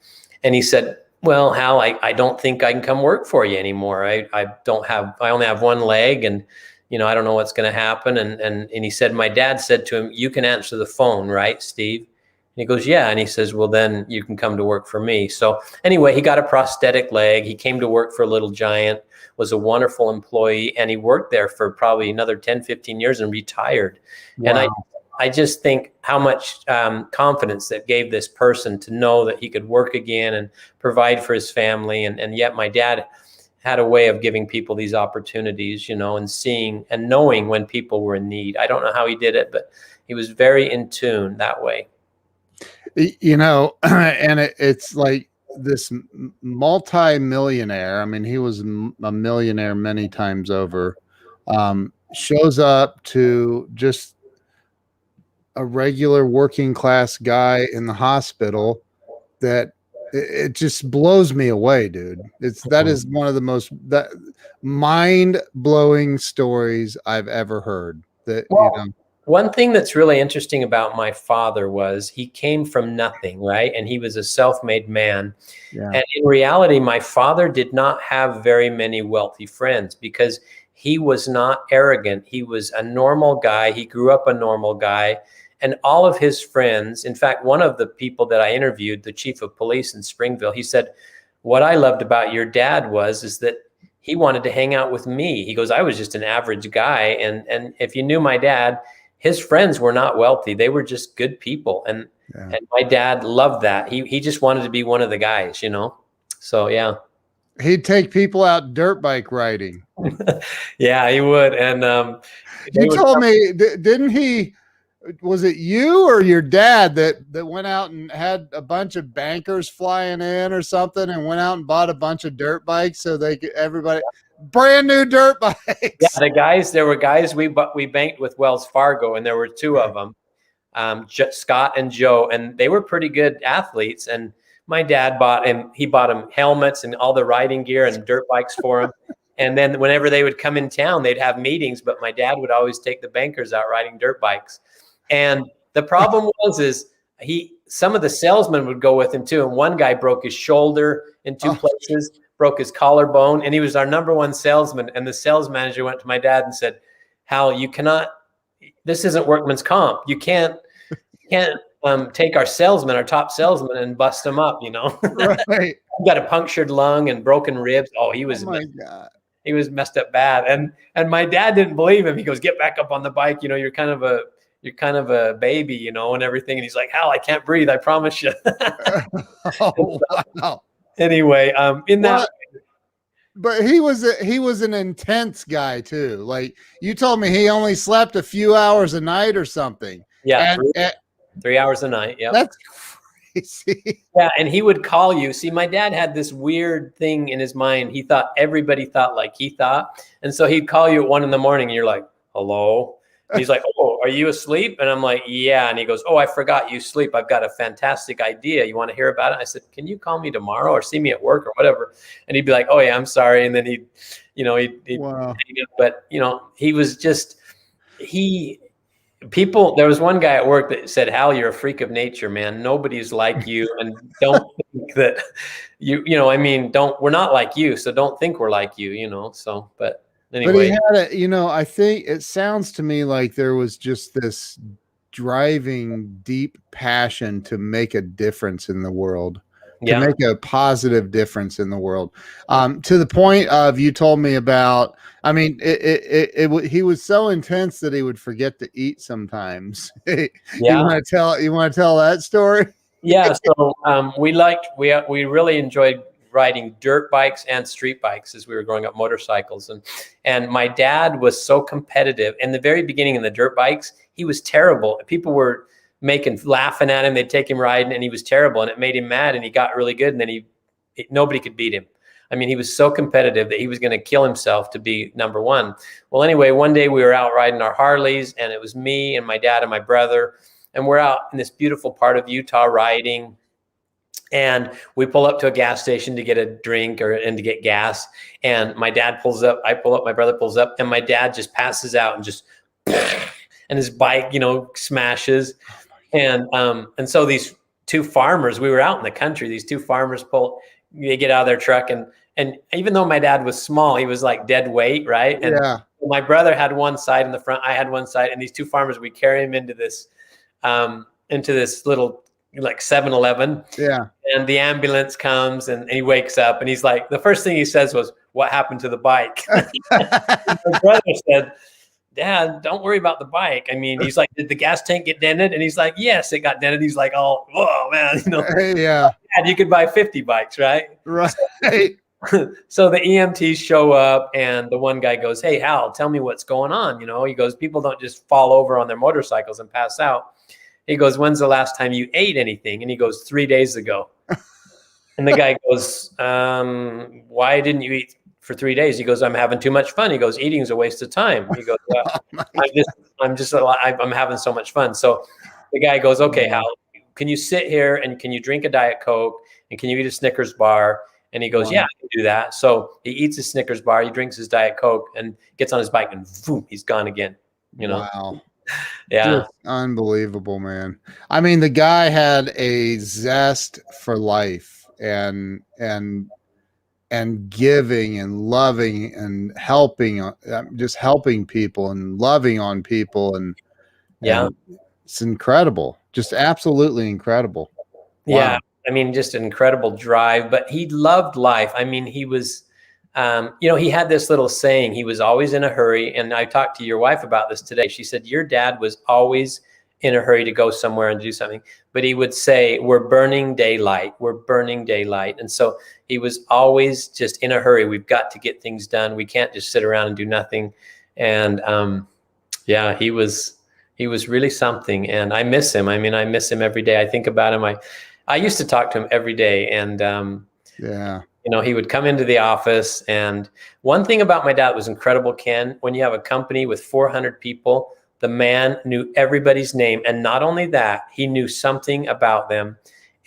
And he said, well, Hal, I don't think I can come work for you anymore. I only have one leg, and, I don't know what's going to happen. And he said, my dad said to him, you can answer the phone, right, Steve? And he goes, yeah. And he says, well, then you can come to work for me. So anyway, he got a prosthetic leg. He came to work for Little Giant, was a wonderful employee, and he worked there for probably another 10, 15 years and retired. Wow. And I just think how much confidence that gave this person to know that he could work again and provide for his family. And yet my dad had a way of giving people these opportunities, and seeing and knowing when people were in need. I don't know how he did it, but he was very in tune that way. And it's like this multi-millionaire. I mean, he was a millionaire many times over, shows up to just a regular working class guy in the hospital that it just blows me away, dude. That is one of the most mind blowing stories I've ever heard. That, Well, you know, one thing that's really interesting about my father was he came from nothing, right? And he was a self-made man. yeah, And in reality, my father did not have very many wealthy friends because he was not arrogant. He was a normal guy. He grew up a normal guy. And all of his friends, in fact, one of the people that I interviewed, the chief of police in Springville, he said, what I loved about your dad is that he wanted to hang out with me. He goes, I was just an average guy. And if you knew my dad, his friends were not wealthy. They were just good people. And my dad loved that. He just wanted to be one of the guys, you know? So, yeah. he'd take people out dirt bike riding. Yeah, he would. And you told me, didn't he? Was it you or your dad that went out and had a bunch of bankers flying in or something and went out and bought a bunch of dirt bikes so they could, everybody, brand new dirt bikes? Yeah, there were guys we banked with Wells Fargo, and there were two of them, Scott and Joe, and they were pretty good athletes. And my dad bought him helmets and all the riding gear and dirt bikes for him. And then whenever they would come in town, they'd have meetings, but my dad would always take the bankers out riding dirt bikes. And the problem was some of the salesmen would go with him too. And one guy broke his shoulder in two places, broke his collarbone, and he was our number one salesman. And the sales manager went to my dad and said, Hal, this isn't workman's comp. You can't take our top salesman and bust him up, you know? Right. He got a punctured lung and broken ribs. Oh, he was he was messed up bad. And my dad didn't believe him. He goes, get back up on the bike. You know, you're kind of a baby, you know, and everything. And he's like, Hal, I can't breathe. I promise you. Oh, wow. Anyway, but he was an intense guy too. Like you told me he only slept a few hours a night or something. Yeah. 3 hours a night. Yeah. That's crazy. Yeah. And he would call you. See, my dad had this weird thing in his mind. He thought everybody thought like he thought. And so he'd call you at 1 a.m. and you're like, hello. And he's like, oh, are you asleep? And I'm like, yeah. And he goes, oh, I forgot you sleep. I've got a fantastic idea. You want to hear about it? I said, can you call me tomorrow or see me at work or whatever? And he'd be like, oh yeah, I'm sorry. And then he'd wow. But you know, he was just, there was one guy at work that said, Hal, you're a freak of nature, man. Nobody's like you. And don't think that we're not like you. So don't think we're like you, you know? So, but anyway. But he had I think it sounds to me like there was just this driving deep passion to make a difference in the world, to make a positive difference in the world. To the point of, you told me about, I mean, he was so intense that he would forget to eat sometimes. You want to tell that story? Yeah. So we really enjoyed riding dirt bikes and street bikes as we were growing up, motorcycles. And my dad was so competitive. In the very beginning in the dirt bikes, he was terrible. People were laughing at him. They'd take him riding and he was terrible, and it made him mad, and he got really good. And then nobody could beat him. I mean, he was so competitive that he was going to kill himself to be number one. Well, anyway, one day we were out riding our Harleys, and it was me and my dad and my brother, and we're out in this beautiful part of Utah riding. And we pull up to a gas station to get a drink and to get gas. And my dad pulls up, I pull up, my brother pulls up, and my dad just passes out and just, and his bike, smashes. And so these two farmers, we were out in the country, these two farmers they get out of their truck. And even though my dad was small, he was like dead weight, right? And my brother had one side in the front, I had one side. And these two farmers, we carry him into this little, like 7-Eleven. Yeah. And the ambulance comes and he wakes up, and he's like, the first thing he says was, what happened to the bike? My brother said, Dad, don't worry about the bike. I mean, he's like, did the gas tank get dented? And he's like, yes, it got dented. He's like, oh, whoa, man. Yeah. Dad, you could buy 50 bikes, right? Right. So the EMTs show up, and the one guy goes, hey, Hal, tell me what's going on. He goes, people don't just fall over on their motorcycles and pass out. He goes, when's the last time you ate anything? And he goes, 3 days ago. And the guy goes, why didn't you eat for 3 days. He goes, I'm having too much fun. He goes, eating is a waste of time. He goes, I'm having so much fun. So the guy goes, okay, Hal, can you sit here and can you drink a Diet Coke and can you eat a Snickers bar? And he goes, yeah, I can do that. So he eats his Snickers bar, he drinks his Diet Coke and gets on his bike and boom, he's gone again. You know? Wow. Yeah. Just unbelievable, man. I mean, the guy had a zest for life and giving and loving and helping, just helping people and loving on people. And it's incredible. Just absolutely incredible. Wow. Yeah. I mean, just an incredible drive, but he loved life. I mean, he was, he had this little saying, he was always in a hurry. And I talked to your wife about this today. She said, your dad was always in a hurry to go somewhere and do something, but he would say, we're burning daylight. We're burning daylight. And so he was always just in a hurry. We've got to get things done. We can't just sit around and do nothing. And he was really something. And I miss him. I mean, I miss him every day. I think about him. I used to talk to him every day. And he would come into the office. And one thing about my dad was incredible, Ken, when you have a company with 400 people, the man knew everybody's name. And not only that, he knew something about them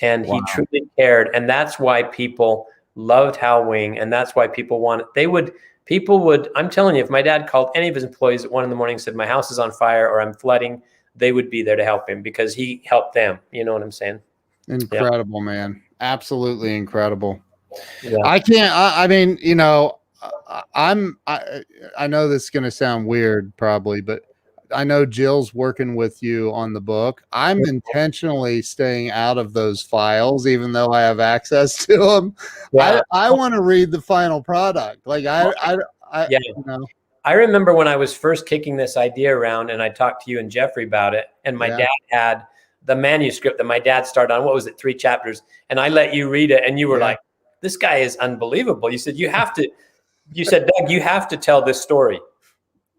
and he truly cared. And that's why people loved Hal Wing. And that's why people I'm telling you, if my dad called any of his employees at 1 a.m. and said, my house is on fire or I'm flooding, they would be there to help him because he helped them. You know what I'm saying? Incredible, man. Absolutely incredible. Yeah. I mean, I know this is going to sound weird probably, but I know Jill's working with you on the book. I'm intentionally staying out of those files, even though I have access to them. Yeah. I want to read the final product. Like I remember when I was first kicking this idea around and I talked to you and Jeffrey about it. And my dad had the manuscript that my dad started on. What was it? 3 chapters. And I let you read it. And you were like, this guy is unbelievable. You said, Doug, you have to tell this story.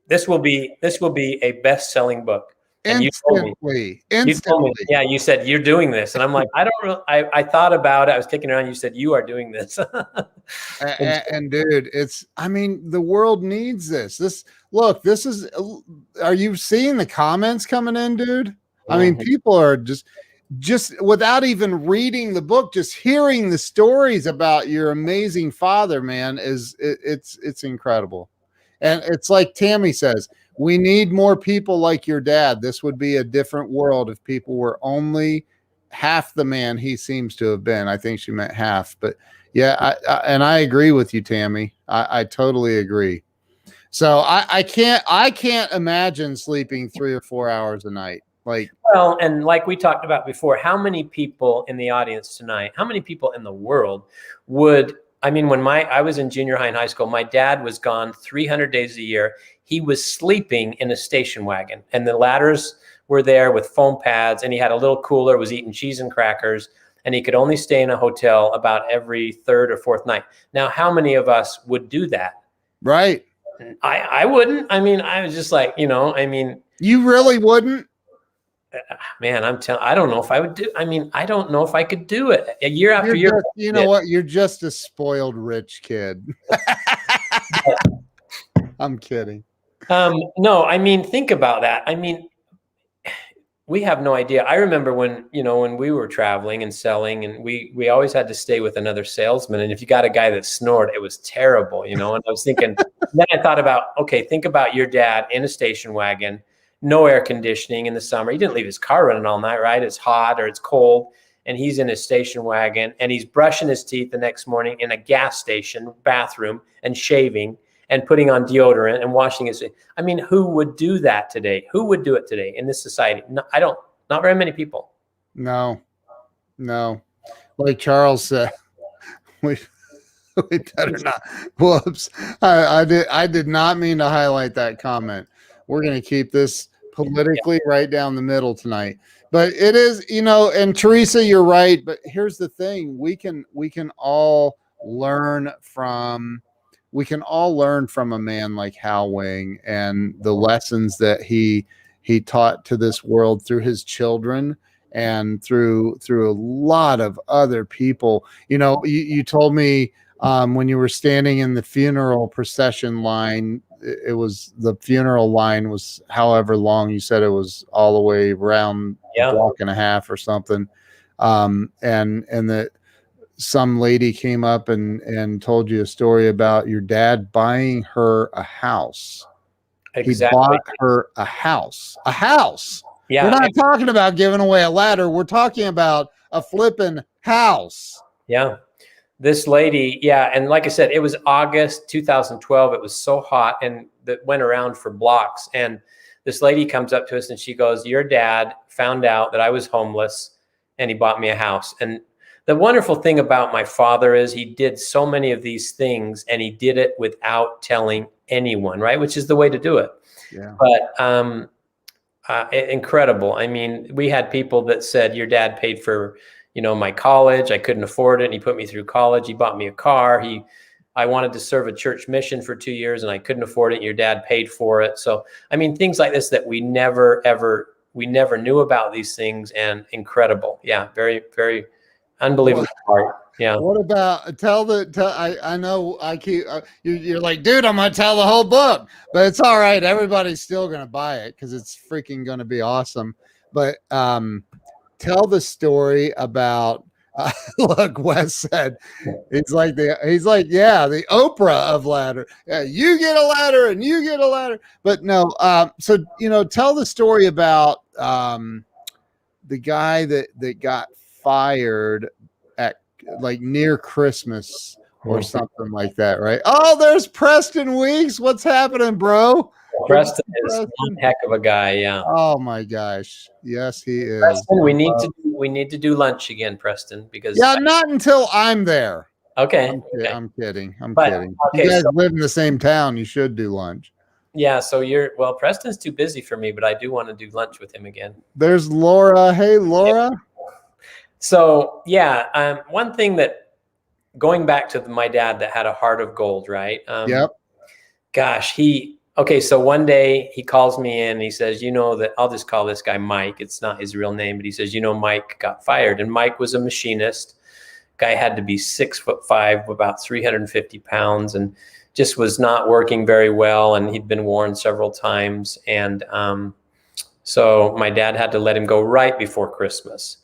This will be a best-selling book. And Instantly. You told me, you said, you're doing this. And I'm like, I don't know. I thought about it. I was kicking around. You said, you are doing this. and dude, the world needs this. Look, are you seeing the comments coming in, dude? I mean, people are just without even reading the book, just hearing the stories about your amazing father, man, it's incredible. And it's like Tammy says, we need more people like your dad. This would be a different world if people were only half the man he seems to have been. I think she meant half, but I agree with you, Tammy. I totally agree. So I can't imagine sleeping 3 or 4 hours a night. And like we talked about before, how many people in the audience tonight, how many people in the world would, when I was in junior high and high school, my dad was gone 300 days a year. He was sleeping in a station wagon and the ladders were there with foam pads and he had a little cooler, was eating cheese and crackers, and he could only stay in a hotel about every 3rd or 4th night. Now, how many of us would do that? Right. I wouldn't. I was just like, you really wouldn't? Man, I don't know if I would do. I don't know if I could do it a year after year. You know what? You're just a spoiled rich kid. I'm kidding. No, think about that. We have no idea. I remember when we were traveling and selling, and we always had to stay with another salesman. And if you got a guy that snored, it was terrible, And I was thinking, then I thought about, okay, think about your dad in a station wagon. No air conditioning in the summer. He didn't leave his car running all night, right? It's hot or it's cold. And he's in his station wagon and he's brushing his teeth the next morning in a gas station bathroom and shaving and putting on deodorant and washing his. Who would do that today? Who would do it today in this society? No, not very many people. No. Like Charles said, we better not. Whoops. I did not mean to highlight that comment. We're going to keep this politically right down the middle tonight. But it is, and Teresa, you're right. But here's the thing. We can all learn from a man like Hal Wing and the lessons that he taught to this world through his children and through a lot of other people. You told me when you were standing in the funeral procession line. It was the funeral line was however long. You said it was all the way around a block and a half or something. And that some lady came up and told you a story about your dad buying her a house. Exactly. He bought her a house. A house. Yeah. We're not talking about giving away a ladder. We're talking about a flipping house. Yeah. This lady, yeah, and like I said, it was August 2012. It was so hot, and that went around for blocks. And this lady comes up to us, and she goes, "Your dad found out that I was homeless, and he bought me a house." And the wonderful thing about my father is he did so many of these things, and he did it without telling anyone, right? Which is the way to do it. Yeah. But incredible. I mean, we had people that said, "Your dad paid for, my college. I couldn't afford it. And he put me through college. He bought me a car. I wanted to serve a church mission for 2 years and I couldn't afford it. And your dad paid for it." So, I mean, things like this that we never knew about these things, and incredible. Yeah. Very, very unbelievable part. Yeah. What about I know I keep, you're like, dude, I'm going to tell the whole book, but it's all right. Everybody's still going to buy it because it's freaking going to be awesome. But, tell the story about look, Wes said the Oprah of ladder. Yeah, you get a ladder and you get a ladder. But no, so tell the story about the guy that got fired at like near Christmas or something like that, right? Oh, there's Preston Weeks. What's happening, bro? Preston is one heck of a guy. Yeah. Oh my gosh. Yes, he is. Preston, we need to do lunch again, Preston, because not until I'm there. Okay. I'm kidding. Okay, you guys live in the same town. You should do lunch. Yeah. So Preston's too busy for me, but I do want to do lunch with him again. There's Laura. Hey, Laura. So one thing that going back to my dad that had a heart of gold, right? Yep. Gosh, so one day he calls me in and he says, that I'll just call this guy Mike. It's not his real name, but he says, Mike got fired. And Mike was a machinist. Guy had to be 6'5", about 350 pounds, and just was not working very well. And he'd been warned several times. And so my dad had to let him go right before Christmas.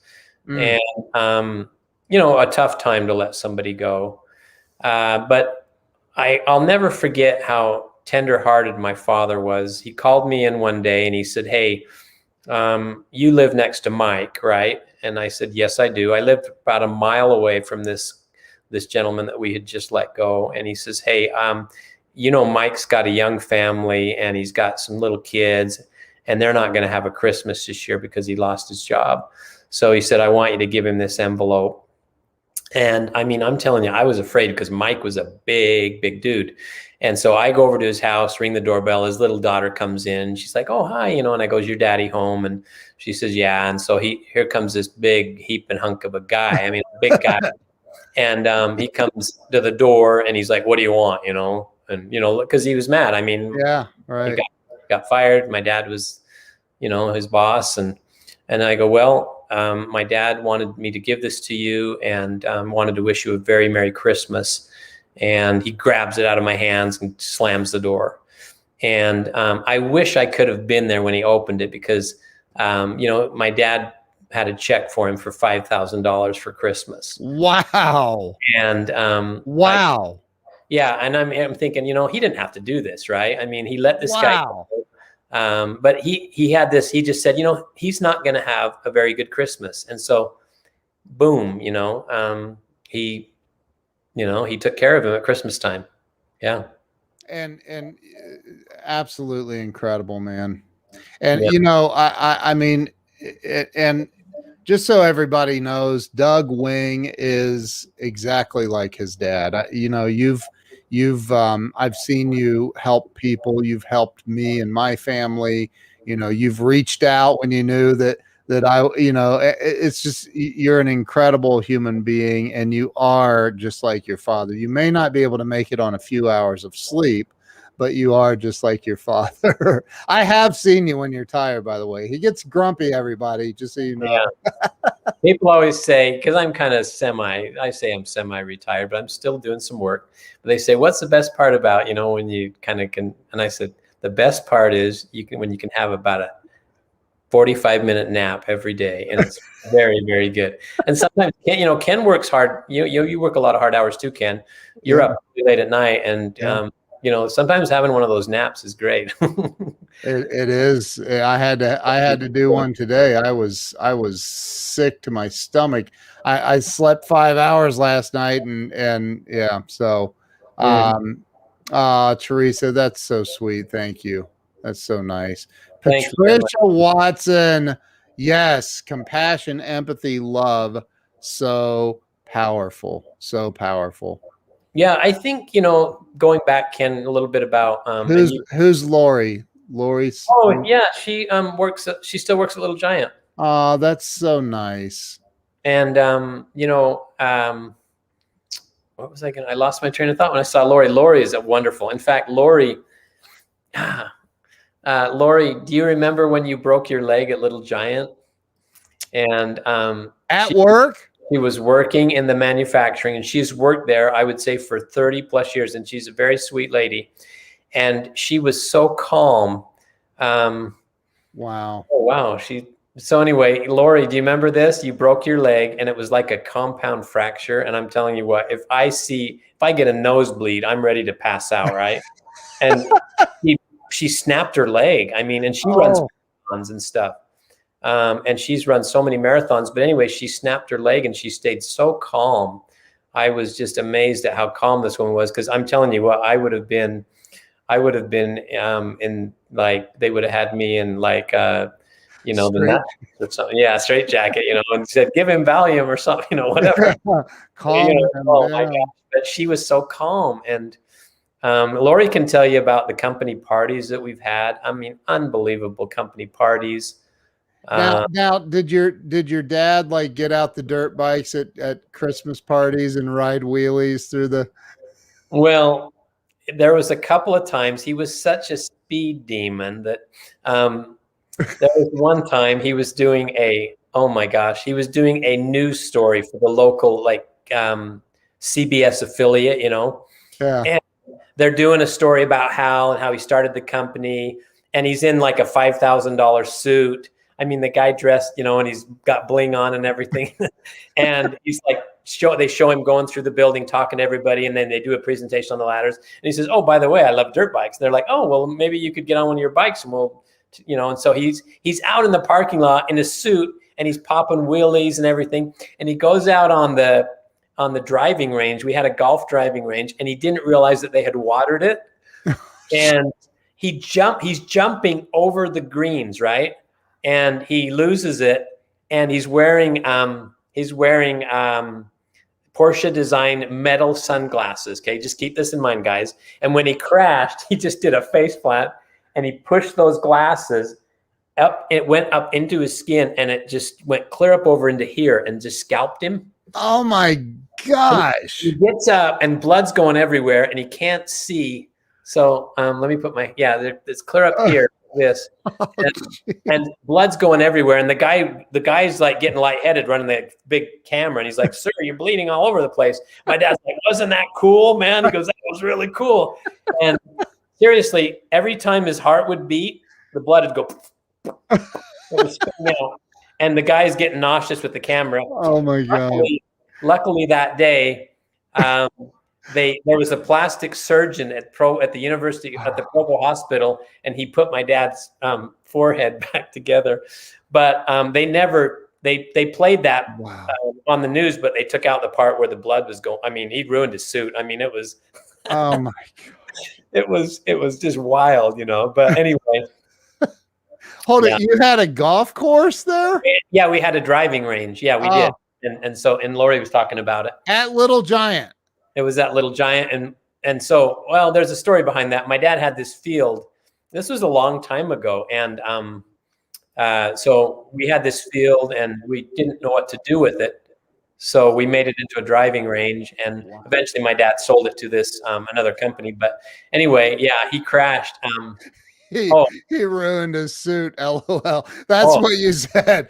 And, a tough time to let somebody go. But I'll never forget how tenderhearted my father was. He called me in one day and he said, "Hey, you live next to Mike, right?" And I said, "Yes, I do." I lived about a mile away from this gentleman that we had just let go. And he says, "Hey, Mike's got a young family and he's got some little kids, and they're not going to have a Christmas this year because he lost his job. So he said, I want you to give him this envelope." And I mean, I'm telling you, I was afraid because Mike was a big, big dude. And so I go over to his house, ring the doorbell. His little daughter comes in. She's like, "Oh, hi," and I go, "Is your daddy home?" And she says, "Yeah." And so here comes this big heap and hunk of a guy. I mean, a big guy. And he comes to the door and he's like, "What do you want?" And, because he was mad. I mean, yeah, right. He got fired. My dad was, his boss. And I go, "Well, my dad wanted me to give this to you and wanted to wish you a very Merry Christmas." And he grabs it out of my hands and slams the door. And I wish I could have been there when he opened it because, my dad had a check for him for $5,000 for Christmas. Wow. And wow. And I'm thinking, he didn't have to do this, right? I mean, he let this guy go. But he had this, he just said, he's not going to have a very good Christmas. And so boom, he took care of him at Christmas time. Yeah. And absolutely incredible, man. And, I mean, and just so everybody knows, Doug Wing is exactly like his dad. I've seen you help people. You've helped me and my family. You've reached out when you knew that it's just, you're an incredible human being, and you are just like your father. You may not be able to make it on a few hours of sleep, but you are just like your father. I have seen you when you're tired, by the way. He gets grumpy, everybody, just so you know. Yeah. People always say, because I'm kind of I say I'm semi-retired, but I'm still doing some work. But they say, what's the best part about, when you kind of can, and I said, the best part is when you can have about a 45-minute nap every day, and it's very, very good. And sometimes Ken works hard. You work a lot of hard hours too, Ken. You're up really late at night, and sometimes having one of those naps is great. It is. I had to do one today. I was sick to my stomach. I slept 5 hours last night, and yeah. So, Teresa, that's so sweet. Thank you. That's so nice. Thank you very much. Patricia Watson. Yes, compassion, empathy, love. So powerful. So powerful. Yeah, I think going back, Ken, a little bit about who's Lori? Lori's. Oh yeah, she works. She still works at Little Giant. Oh, that's so nice. And what was I going? I lost my train of thought when I saw Lori. Lori is wonderful. In fact, Lori, Lori, do you remember when you broke your leg at Little Giant? And at work? She was working in the manufacturing, and she's worked there, I would say, for 30 plus years. And she's a very sweet lady. And she was so calm. Wow. Oh, wow. So anyway, Lori, do you remember this? You broke your leg, and it was like a compound fracture. And I'm telling you what, if I get a nosebleed, I'm ready to pass out, right? And she snapped her leg. I mean, and she runs marathons and stuff. And she's run so many marathons. But anyway, she snapped her leg, and she stayed so calm. I was just amazed at how calm this woman was, because I'm telling you what, I would have been in, like, they would have had me in, like, the net or something. Yeah, straight jacket, and said, give him Valium or something, whatever. Calm him oh down. my gosh. But she was so calm. And Lori can tell you about the company parties that we've had. I mean, unbelievable company parties. Now, did your dad like get out the dirt bikes at Christmas parties and ride wheelies through the? Well, there was a couple of times he was such a speed demon that there was one time he was doing a news story for the local, like, CBS affiliate, Yeah. And they're doing a story about Hal and how he started the company, and he's in like a $5,000 suit. I mean, the guy dressed, and he's got bling on and everything. And he's like, they show him going through the building, talking to everybody. And then they do a presentation on the ladders. And he says, oh, by the way, I love dirt bikes. And they're like, oh, well, maybe you could get on one of your bikes and we'll, and so he's out in the parking lot in a suit, and he's popping wheelies and everything. And he goes out on the driving range. We had a golf driving range, and he didn't realize that they had watered it. And he's jumping over the greens, right? And he loses it, and he's wearing Porsche design metal sunglasses. Okay, just keep this in mind, guys. And when he crashed, he just did a face plant, and he pushed those glasses up. It went up into his skin, and it just went clear up over into here and just scalped him. Oh my gosh! He gets up, and blood's going everywhere, and he can't see. So let me put it's clear up here. This and blood's going everywhere, and the guy's like getting lightheaded running the big camera, and he's like, sir, you're bleeding all over the place. My dad's like, wasn't that cool, man? He goes, that was really cool. And seriously, every time his heart would beat, the blood would go and the guy's getting nauseous with the camera. Oh my god. Luckily that day, there was a plastic surgeon at the university, at the Provo Hospital, and he put my dad's forehead back together. But they played that on the news, but they took out the part where the blood was going. I mean, he ruined his suit. I mean, it was. Oh my god. It was just wild, But anyway. Hold it. You had a golf course there? Yeah, we had a driving range. Yeah, we did. And Lori was talking about it at Little Giant. It was at Little Giant. And so, well, there's a story behind that. My dad had this field. This was a long time ago. And so we had this field, and we didn't know what to do with it. So we made it into a driving range, and eventually my dad sold it to this another company. But anyway, yeah, he crashed. Oh. he ruined his suit. LOL. That's Oh. what you said.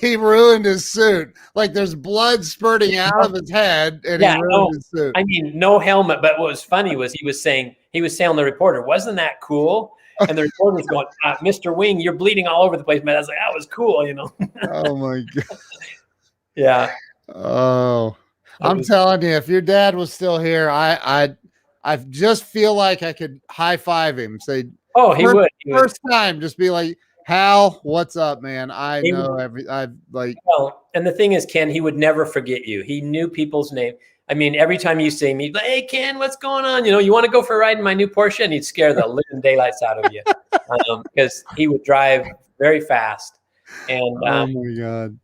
He ruined his suit. Like there's blood spurting out of his head, and Yeah, he ruined no, his suit. I mean, no helmet. But what was funny was he was saying on the reporter, "Wasn't that cool?" And the reporter was going, "Mr. Wing, you're bleeding all over the place, man." I was like, "That was cool," you know. Oh my god. Yeah. Oh, I'm telling you, if your dad was still here, I just feel like I could high five him. Say, oh, he would. First time, just be like, Hal, what's up, man? I He know would. I've like. Well, and the thing is, Ken, he would never forget you. He knew people's name. I mean, every time you see me, he'd be like, "Hey, Ken, what's going on? You know, you want to go for a ride in my new Porsche?" And he'd scare the living daylights out of you because he would drive very fast. And Oh my god.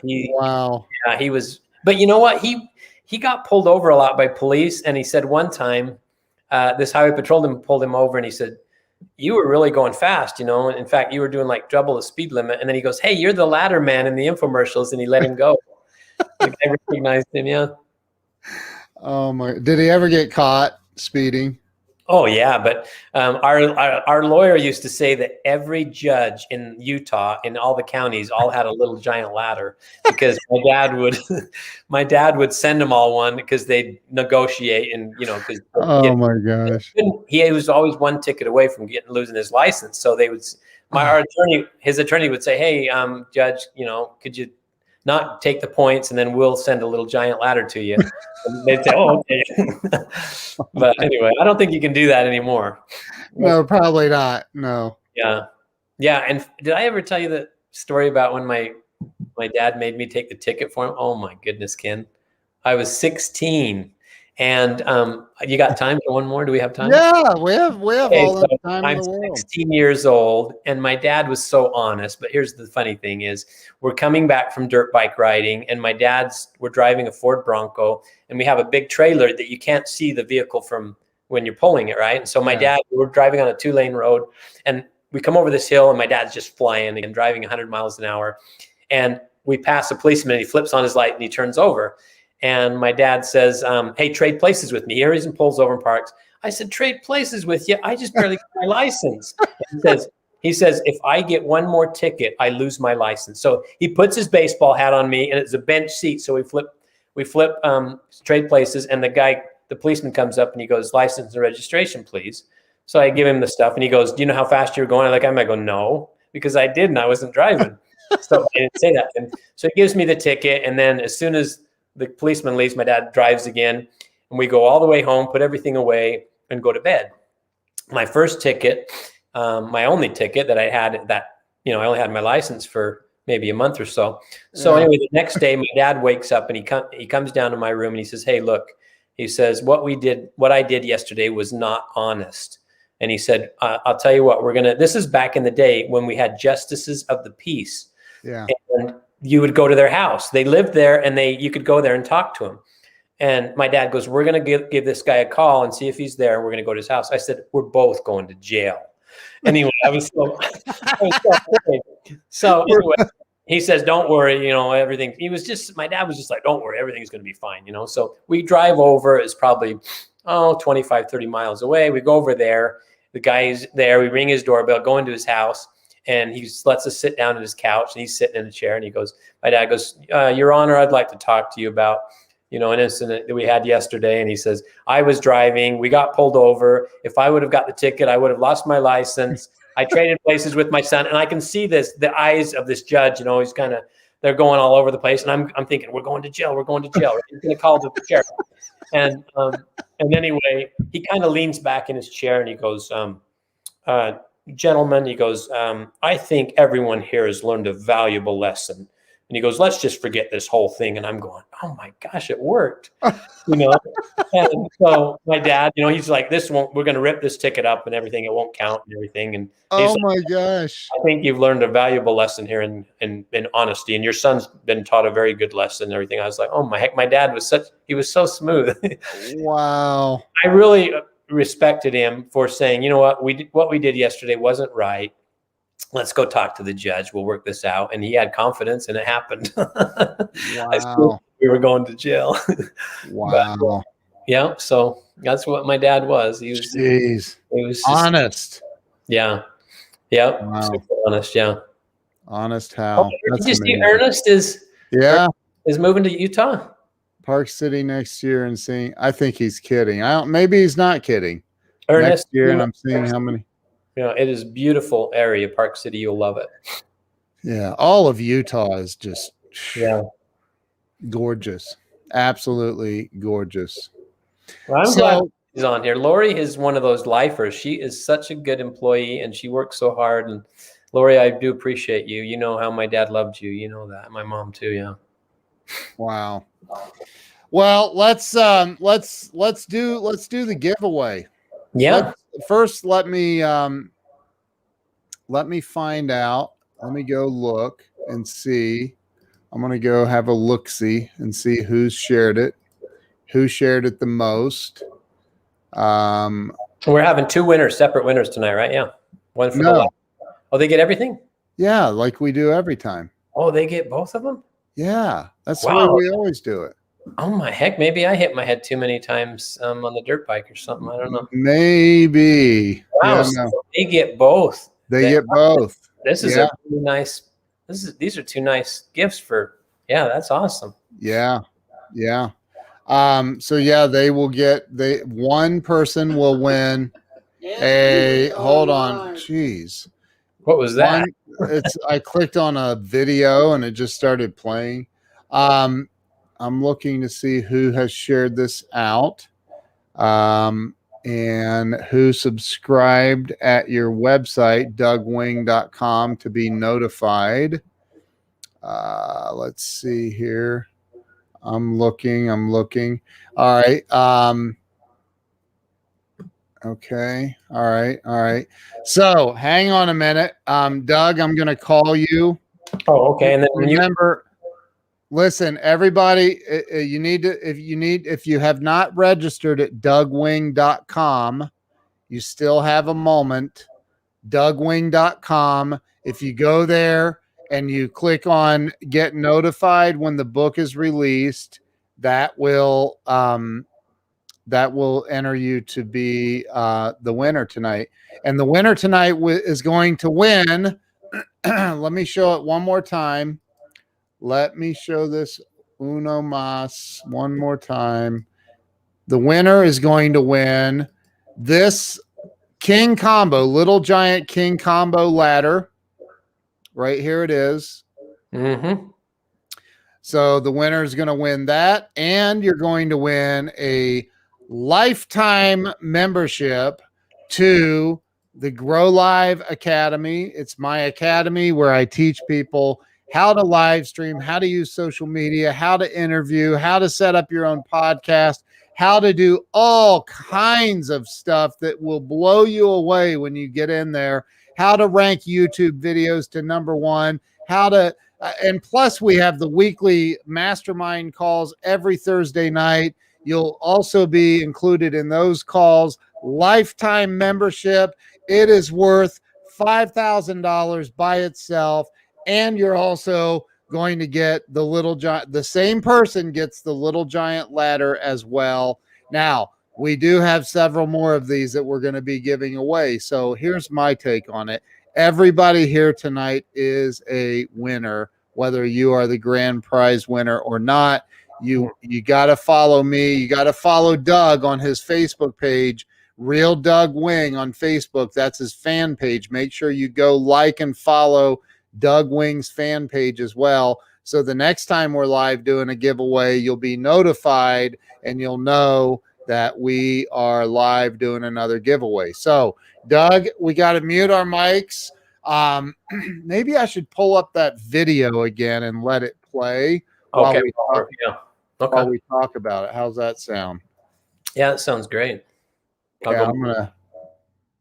wow. Yeah, he was. But you know what? He got pulled over a lot by police, and he said one time, this highway patrolman pulled him over, and he said, "You were really going fast, you know. In fact, you were doing like double the speed limit." And then he goes, "Hey, you're the ladder man in the infomercials," and he let him go. The guy recognized him. Yeah. Oh my! Did he ever get caught speeding? Oh yeah, but our lawyer used to say that every judge in Utah, in all the counties, all had a little giant ladder because my dad would send them all one because they'd negotiate and because oh my gosh, he was always one ticket away from losing his license. So they would his attorney would say, "Hey, judge, could you not take the points and then we'll send a little giant ladder to you." And they'd say, "Oh, okay." But anyway, I don't think you can do that anymore. No, probably not. No. Yeah. And did I ever tell you the story about when my dad made me take the ticket for him? Oh my goodness, Ken. I was 16. And you got time for one more? Do we have time? Yeah, we have all the time in the world. I'm 16 years old, and my dad was so honest. But here's the funny thing: is we're coming back from dirt bike riding, and we're driving a Ford Bronco, and we have a big trailer that you can't see the vehicle from when you're pulling it, right? And so we're driving on a 2-lane road, and we come over this hill, and my dad's just flying and driving 100 miles an hour, and we pass a policeman, and he flips on his light, and he turns over. And my dad says, "Hey, trade places with me." Here he pulls over and parks. I said, "Trade places with you? I just barely got my license." He says, "If I get one more ticket, I lose my license." So he puts his baseball hat on me, and it's a bench seat. So we flip trade places, and the policeman comes up and he goes, "License and registration, please." So I give him the stuff, and he goes, "Do you know how fast you were going?" I go, "No," because I didn't. I wasn't driving. So I didn't say that. And so he gives me the ticket, and then as soon as the policeman leaves, my dad drives again, and we go all the way home, put everything away, and go to bed. My first ticket, my only ticket that I had I only had my license for maybe a month or so. So anyway, the next day, my dad wakes up and he comes down to my room and he says, "Hey, look," he says, what I did yesterday was not honest. And he said, "I'll tell you what, this is back in the day when we had justices of the peace. Yeah. And you would go to their house. They lived there, and you could go there and talk to him." And my dad goes, "We're going to give this guy a call and see if he's there. We're going to go to his house." I said, "We're both going to jail." Anyway, I was so afraid. So anyway, he says, "Don't worry, everything." My dad was just like, "Don't worry, everything's going to be fine." So we drive over. It's probably 25, 30 miles away. We go over there. The guy's there. We ring his doorbell, go into his house. And he lets us sit down on his couch, and he's sitting in a chair, and my dad goes, "Your Honor, I'd like to talk to you about, an incident that we had yesterday." And he says, "I was driving. We got pulled over. If I would have got the ticket, I would have lost my license. I traded places with my son." And I can see the eyes of this judge, he's they're going all over the place. And I'm thinking, we're going to jail. We're going to jail. He's going to call the sheriff. And anyway, he kind of leans back in his chair, and he goes, "Gentlemen," he goes, "I think everyone here has learned a valuable lesson." And he goes, "Let's just forget this whole thing." And I'm going, "Oh my gosh, it worked." And so my dad, he's like, we're going to rip this ticket up and everything. It won't count and everything. And oh my gosh, "I think you've learned a valuable lesson here in honesty. And your son's been taught a very good lesson and everything." I was like, "Oh my heck," my dad he was so smooth. Wow. I really respected him for saying, "You know what, what we did yesterday wasn't right. Let's go talk to the judge. We'll work this out." And he had confidence, and it happened. Wow. We were going to jail. Wow. But, so that's what my dad was. He was Jeez. It was just, honest. yeah. Yeah, Wow. super honest. Yeah. Honest Oh, Hal. did That's you see amazing. Ernest is moving to Utah? Park City next year and seeing. I think he's kidding. I don't. Maybe he's not kidding. Ernest, Next year, and I'm seeing how many. It is beautiful area, Park City. You'll love it. Yeah, all of Utah is just gorgeous. Absolutely gorgeous. Well, I'm glad she's on here. Lori is one of those lifers. She is such a good employee, and she works so hard. And Lori, I do appreciate you. You know how my dad loved you. You know that. My mom too. Yeah. Wow. Well, let's do the giveaway. Yeah. First, let me find out. Let me go look and see. I'm going to go have a look-see and see who shared it the most. We're having two winners, separate winners tonight, right? Yeah. One for the live. Oh, they get everything? Yeah, like we do every time. Oh, they get both of them? Yeah, that's the way we always do it. Oh my heck, maybe I hit my head too many times on the dirt bike or something. I don't know. Maybe. Wow, Yeah, so they get both. They get both. This is a really nice. These are two nice gifts for. Yeah, that's awesome. Yeah. Yeah. So yeah, they will get one person will win hold on. Jeez. What was that? I clicked on a video and it just started playing. I'm looking to see who has shared this out. And who subscribed at your website, dougwing.com, to be notified. Let's see here. I'm looking. All right. Okay. All right. So hang on a minute. Doug, I'm going to call you. Oh, okay. And then remember, listen, everybody, if you have not registered at dougwing.com, you still have a moment. dougwing.com. If you go there and you click on get notified when the book is released, that will enter you to be the winner tonight. And the winner tonight is going to win. Let me show it one more time. Let me show this uno mas one more time. The winner is going to win this King Combo, Little Giant King Combo ladder. Right here it is. Mm-hmm. So the winner is going to win that, and you're going to win a lifetime membership to the Grow Live Academy. It's my academy where I teach people how to live stream, how to use social media, how to interview, how to set up your own podcast, how to do all kinds of stuff that will blow you away when you get in there, how to rank YouTube videos to #1, how to, and plus we have the weekly mastermind calls every Thursday night. You'll also be included in those calls. Lifetime membership. It is worth $5,000 by itself. And you're also going to get the Little Giant. The same person gets the Little Giant ladder as well. Now, we do have several more of these that we're going to be giving away. So here's my take on it. Everybody here tonight is a winner, whether you are the grand prize winner or not. You got to follow me. You got to follow Doug on his Facebook page, Real Doug Wing on Facebook. That's his fan page. Make sure you go like and follow Doug Wing's fan page as well. So the next time we're live doing a giveaway, you'll be notified and you'll know that we are live doing another giveaway. So Doug, we got to mute our mics. Maybe I should pull up that video again and let it play while we talk about it. How's that sound? Yeah, that sounds great. I'm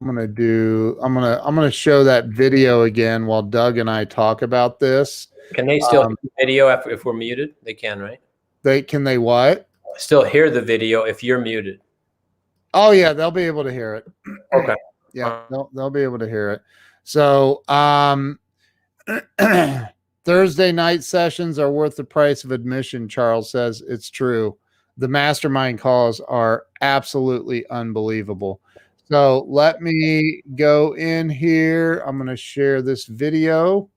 gonna show that video again while Doug and I talk about this. Can they still hear the video if we're muted? They can, right? They what? Still hear the video if you're muted. Oh yeah, they'll be able to hear it. Okay. Yeah, they'll be able to hear it. So Thursday night sessions are worth the price of admission, Charles says. It's true. The mastermind calls are absolutely unbelievable. So let me go in here. I'm going to share this video.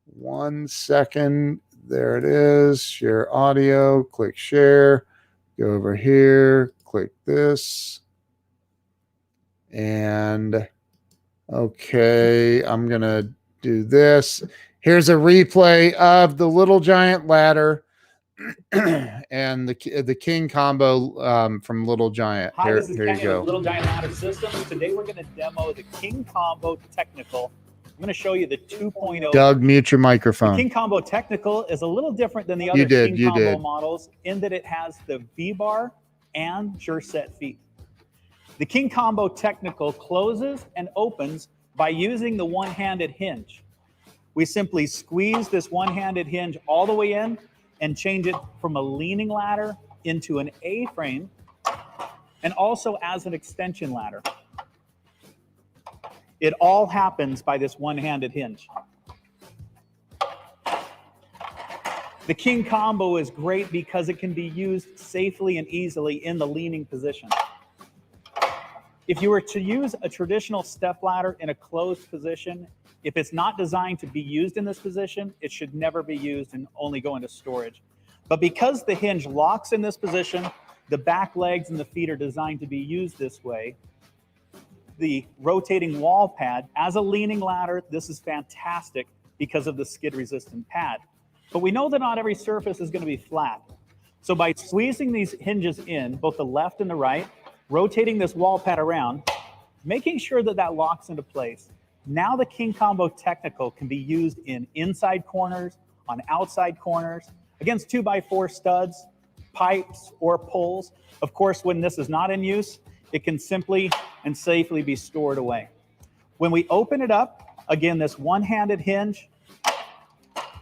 1 second. There it is. Share audio. Click share. Go over here. Click this. And okay, I'm going to do this. Here's a replay of the Little Giant Ladder and the King combo from Little Giant. Hi, this is Here you Kenny go. with Little Giant Ladder Systems. Today we're going to demo the King Combo Technical. I'm going to show you the 2.0. Doug, mute your The microphone. King Combo Technical is a little different than the other King Combo models in that it has the V-bar and sure set feet. The King Combo Technical closes and opens by using the one-handed hinge. We simply squeeze this one-handed hinge all the way in and change it from a leaning ladder into an A-frame and also as an extension ladder. It all happens by this one-handed hinge. The King Combo is great because it can be used safely and easily in the leaning position. If you were to use a traditional step ladder in a closed position, if it's not designed to be used in this position, it should never be used and only go into storage. But because the hinge locks in this position, the back legs and the feet are designed to be used this way. The rotating wall pad, as a leaning ladder, this is fantastic because of the skid-resistant pad. But we know that not every surface is going to be flat. So by squeezing these hinges in, both the left and the right, rotating this wall pad around, making sure that that locks into place, now the King Combo Technical can be used in inside corners, on outside corners, against 2x4 studs, pipes, or poles. Of course, when this is not in use, it can simply and safely be stored away. When we open it up, again, this one-handed hinge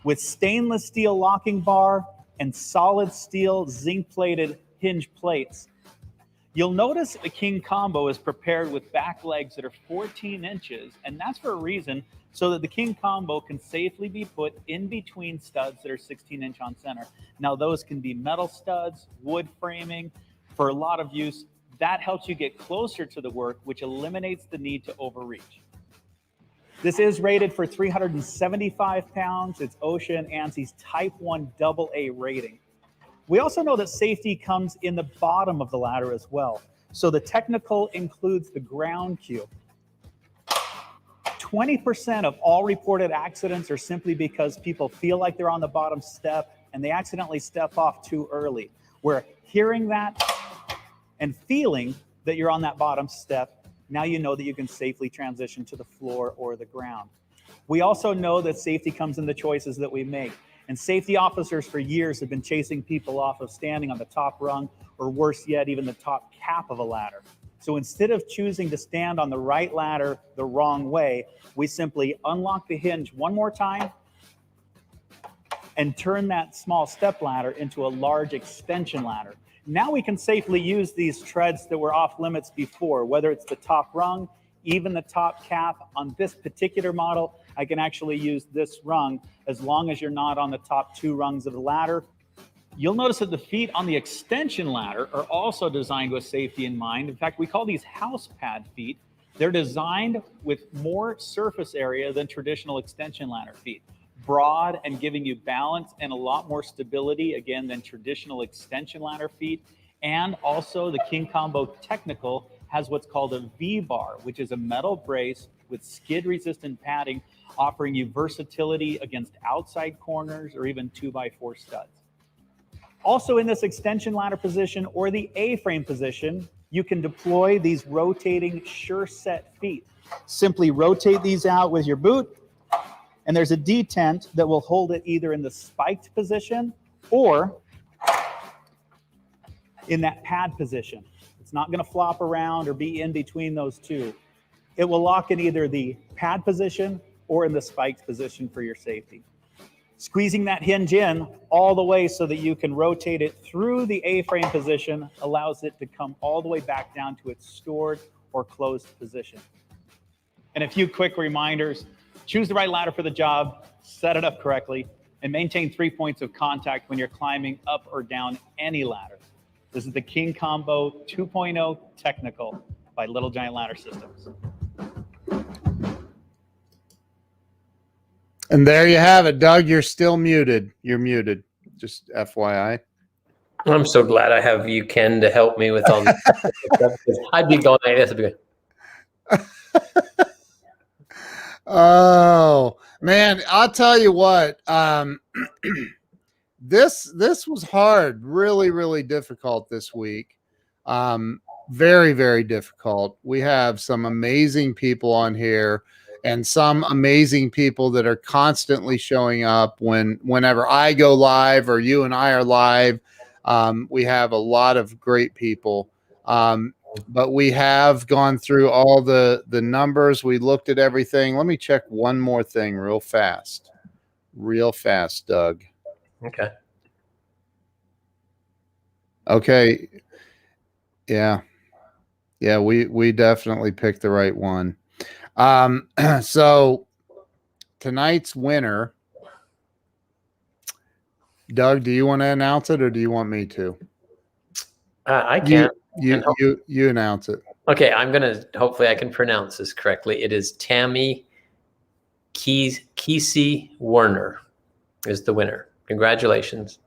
with stainless steel locking bar and solid steel zinc-plated hinge plates. You'll notice the King Combo is prepared with back legs that are 14 inches, and that's for a reason, so that the King Combo can safely be put in between studs that are 16-inch on center. Now, those can be metal studs, wood framing. For a lot of use, that helps you get closer to the work, which eliminates the need to overreach. This is rated for 375 pounds. It's OSHA and ANSI's Type 1 AA rating. We also know that safety comes in the bottom of the ladder as well. So the technical includes the ground cube. 20% of all reported accidents are simply because people feel like they're on the bottom step and they accidentally step off too early. We're hearing that and feeling that you're on that bottom step. Now you know that you can safely transition to the floor or the ground. We also know that safety comes in the choices that we make. And safety officers for years have been chasing people off of standing on the top rung, or worse yet, even the top cap of a ladder. So instead of choosing to stand on the right ladder the wrong way, we simply unlock the hinge one more time and turn that small step ladder into a large extension ladder. Now we can safely use these treads that were off limits before, whether it's the top rung, even the top cap. On this particular model, I can actually use this rung as long as you're not on the top 2 rungs of the ladder. You'll notice that the feet on the extension ladder are also designed with safety in mind. In fact, we call these house pad feet. They're designed with more surface area than traditional extension ladder feet. Broad and giving you balance and a lot more stability, again, than traditional extension ladder feet. And also the King Combo Technical has what's called a V-bar, which is a metal brace with skid-resistant padding, offering you versatility against outside corners or even 2x4 studs. Also in this extension ladder position or the A-frame position, you can deploy these rotating sure set feet. Simply rotate these out with your boot, and there's a detent that will hold it either in the spiked position or in that pad position. It's not going to flop around or be in between those two. It will lock in either the pad position or in the spiked position for your safety. Squeezing that hinge in all the way so that you can rotate it through the A-frame position allows it to come all the way back down to its stored or closed position. And a few quick reminders: choose the right ladder for the job, set it up correctly, and maintain 3 points of contact when you're climbing up or down any ladder. This is the King Combo 2.0 Technical. by Little Giant Ladder Systems. And there you have it, Doug. You're still muted. You're muted. Just FYI. I'm so glad I have you, Ken, to help me with all this stuff. I'd be going like this. I'd be going, Oh man, I'll tell you what. This was hard, really difficult this week. Very difficult. We have some amazing people on here, and some amazing people that are constantly showing up whenever I go live or you and I are live. We have a lot of great people. But we have gone through all the numbers. We looked at everything. Let me check one more thing real fast, Doug. okay. Okay. Yeah. We definitely picked the right one. So tonight's winner, Doug, do you want to announce it or do you want me to? I can. You announce it. Okay, hopefully I can pronounce this correctly. It is Tammy Kesey Werner is the winner. Congratulations.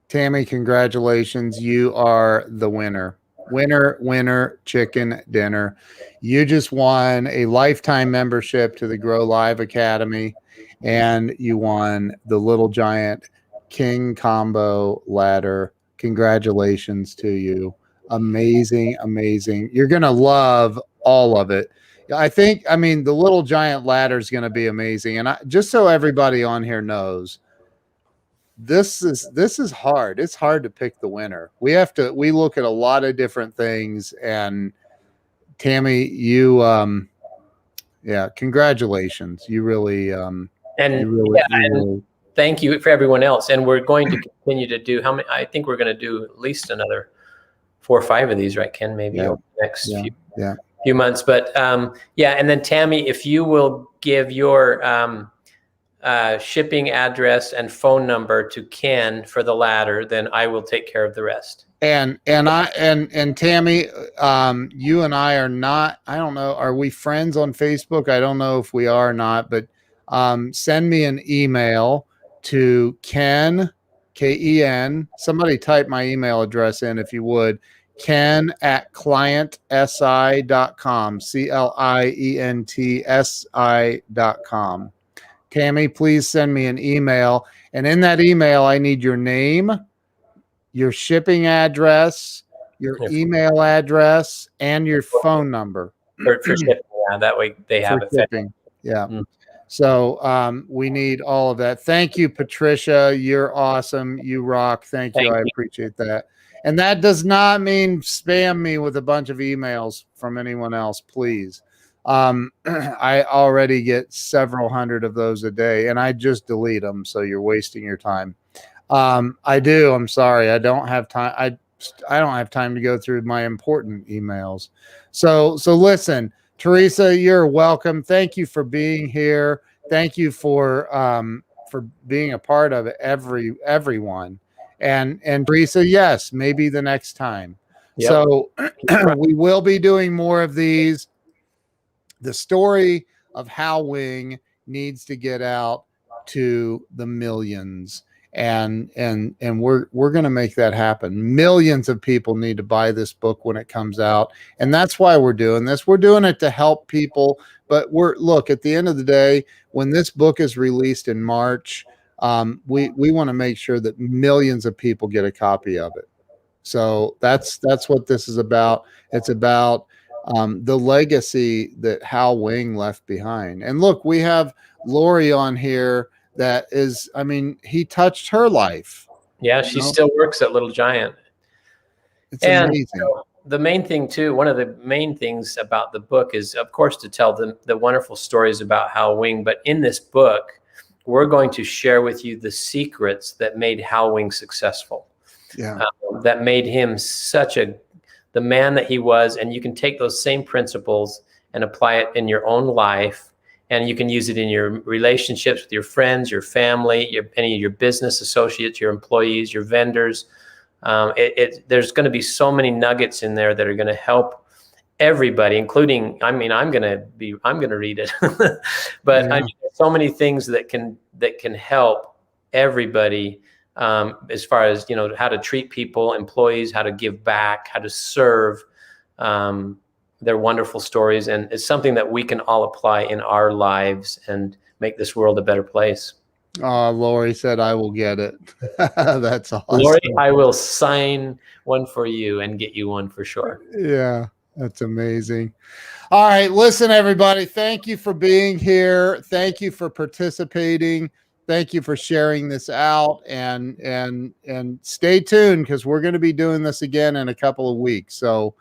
Tammy, congratulations. You are the winner. Winner, chicken dinner. You just won a lifetime membership to the Grow Live Academy, and you won the Little Giant King Combo ladder. Congratulations to you. Amazing. You're going to love all of it. I mean, the Little Giant ladder is going to be amazing. And just so everybody on here knows, this is hard. It's hard to pick the winner. We look at a lot of different things, and Tammy, you, congratulations. You really, thank you for everyone else. And we're going to continue to do I think we're going to do at least another 4 or 5 of these, right, Ken? Maybe over the next few months. But and then Tammy, if you will give your shipping address and phone number to Ken for the ladder, then I will take care of the rest. And Tammy, you and I are not, I don't know, are we friends on Facebook? I don't know if we are or not, but send me an email to Ken, Ken. Somebody type my email address in if you would. Ken at clientsi.com, clientsi.com. Tammy, please send me an email. And in that email, I need your name, your shipping address, your email address, and your phone number. For shipping, that way they have it. Shipping. Yeah. So we need all of that. Thank you, Patricia. You're awesome. You rock. Thank you. I appreciate that. And that does not mean spam me with a bunch of emails from anyone else, please. I already get several hundred of those a day, and I just delete them, so you're wasting your time. I do. I'm sorry. I don't have time. I don't have time to go through my important emails. So listen, Teresa, you're welcome. Thank you for being here. Thank you for being a part of everyone. And Teresa, yes, maybe the next time. Yep. So we will be doing more of these. The story of Hal Wing needs to get out to the millions, and we're going to make that happen. Millions of people need to buy this book when it comes out, and that's why we're doing this. We're doing it to help people, but look, at the end of the day, when this book is released in March, we want to make sure that millions of people get a copy of it. So that's what this is about. It's about the legacy that Hal Wing left behind. And look, we have Lori on here that is, I mean, he touched her life. Yeah, she still works at Little Giant. It's amazing. The main thing too, one of the main things about the book is, of course, to tell the wonderful stories about Hal Wing. But in this book, we're going to share with you the secrets that made Hal Wing successful. Yeah. That made him the man that he was. And you can take those same principles and apply it in your own life. And you can use it in your relationships with your friends, your family, any of your business associates, your employees, your vendors, There's going to be so many nuggets in there that are going to help everybody, including, I mean, I'm going to read it, but Yeah. I mean, there's so many things that can help everybody, as far as, you know, how to treat people, employees, how to give back, how to serve. They're wonderful stories, and it's something that we can all apply in our lives and make this world a better place. Lori said, I will get it. That's awesome. Lori, I will sign one for you and get you one for sure. Yeah, that's amazing. All right, listen, everybody, thank you for being here. Thank you for participating. Thank you for sharing this out, and stay tuned, because we're going to be doing this again in a couple of weeks. So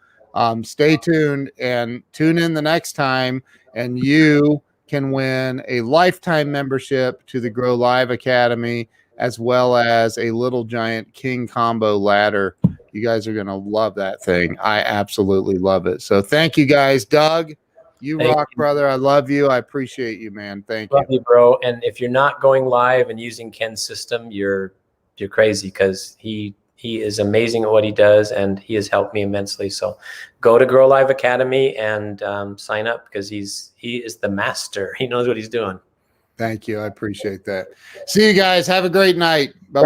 stay tuned and tune in the next time, and you can win a lifetime membership to the Grow Live Academy, as well as a Little Giant King Combo ladder. You guys are going to love that thing. I absolutely love it. So thank you guys. Doug, you rock, brother. I love you. I appreciate you, man. Thank you. Love you, bro. And if you're not going live and using Ken's system, you're crazy, because he is amazing at what he does, and he has helped me immensely. So go to Grow Live Academy and sign up, because he is the master. He knows what he's doing. Thank you. I appreciate that. See you guys. Have a great night. Bye-bye.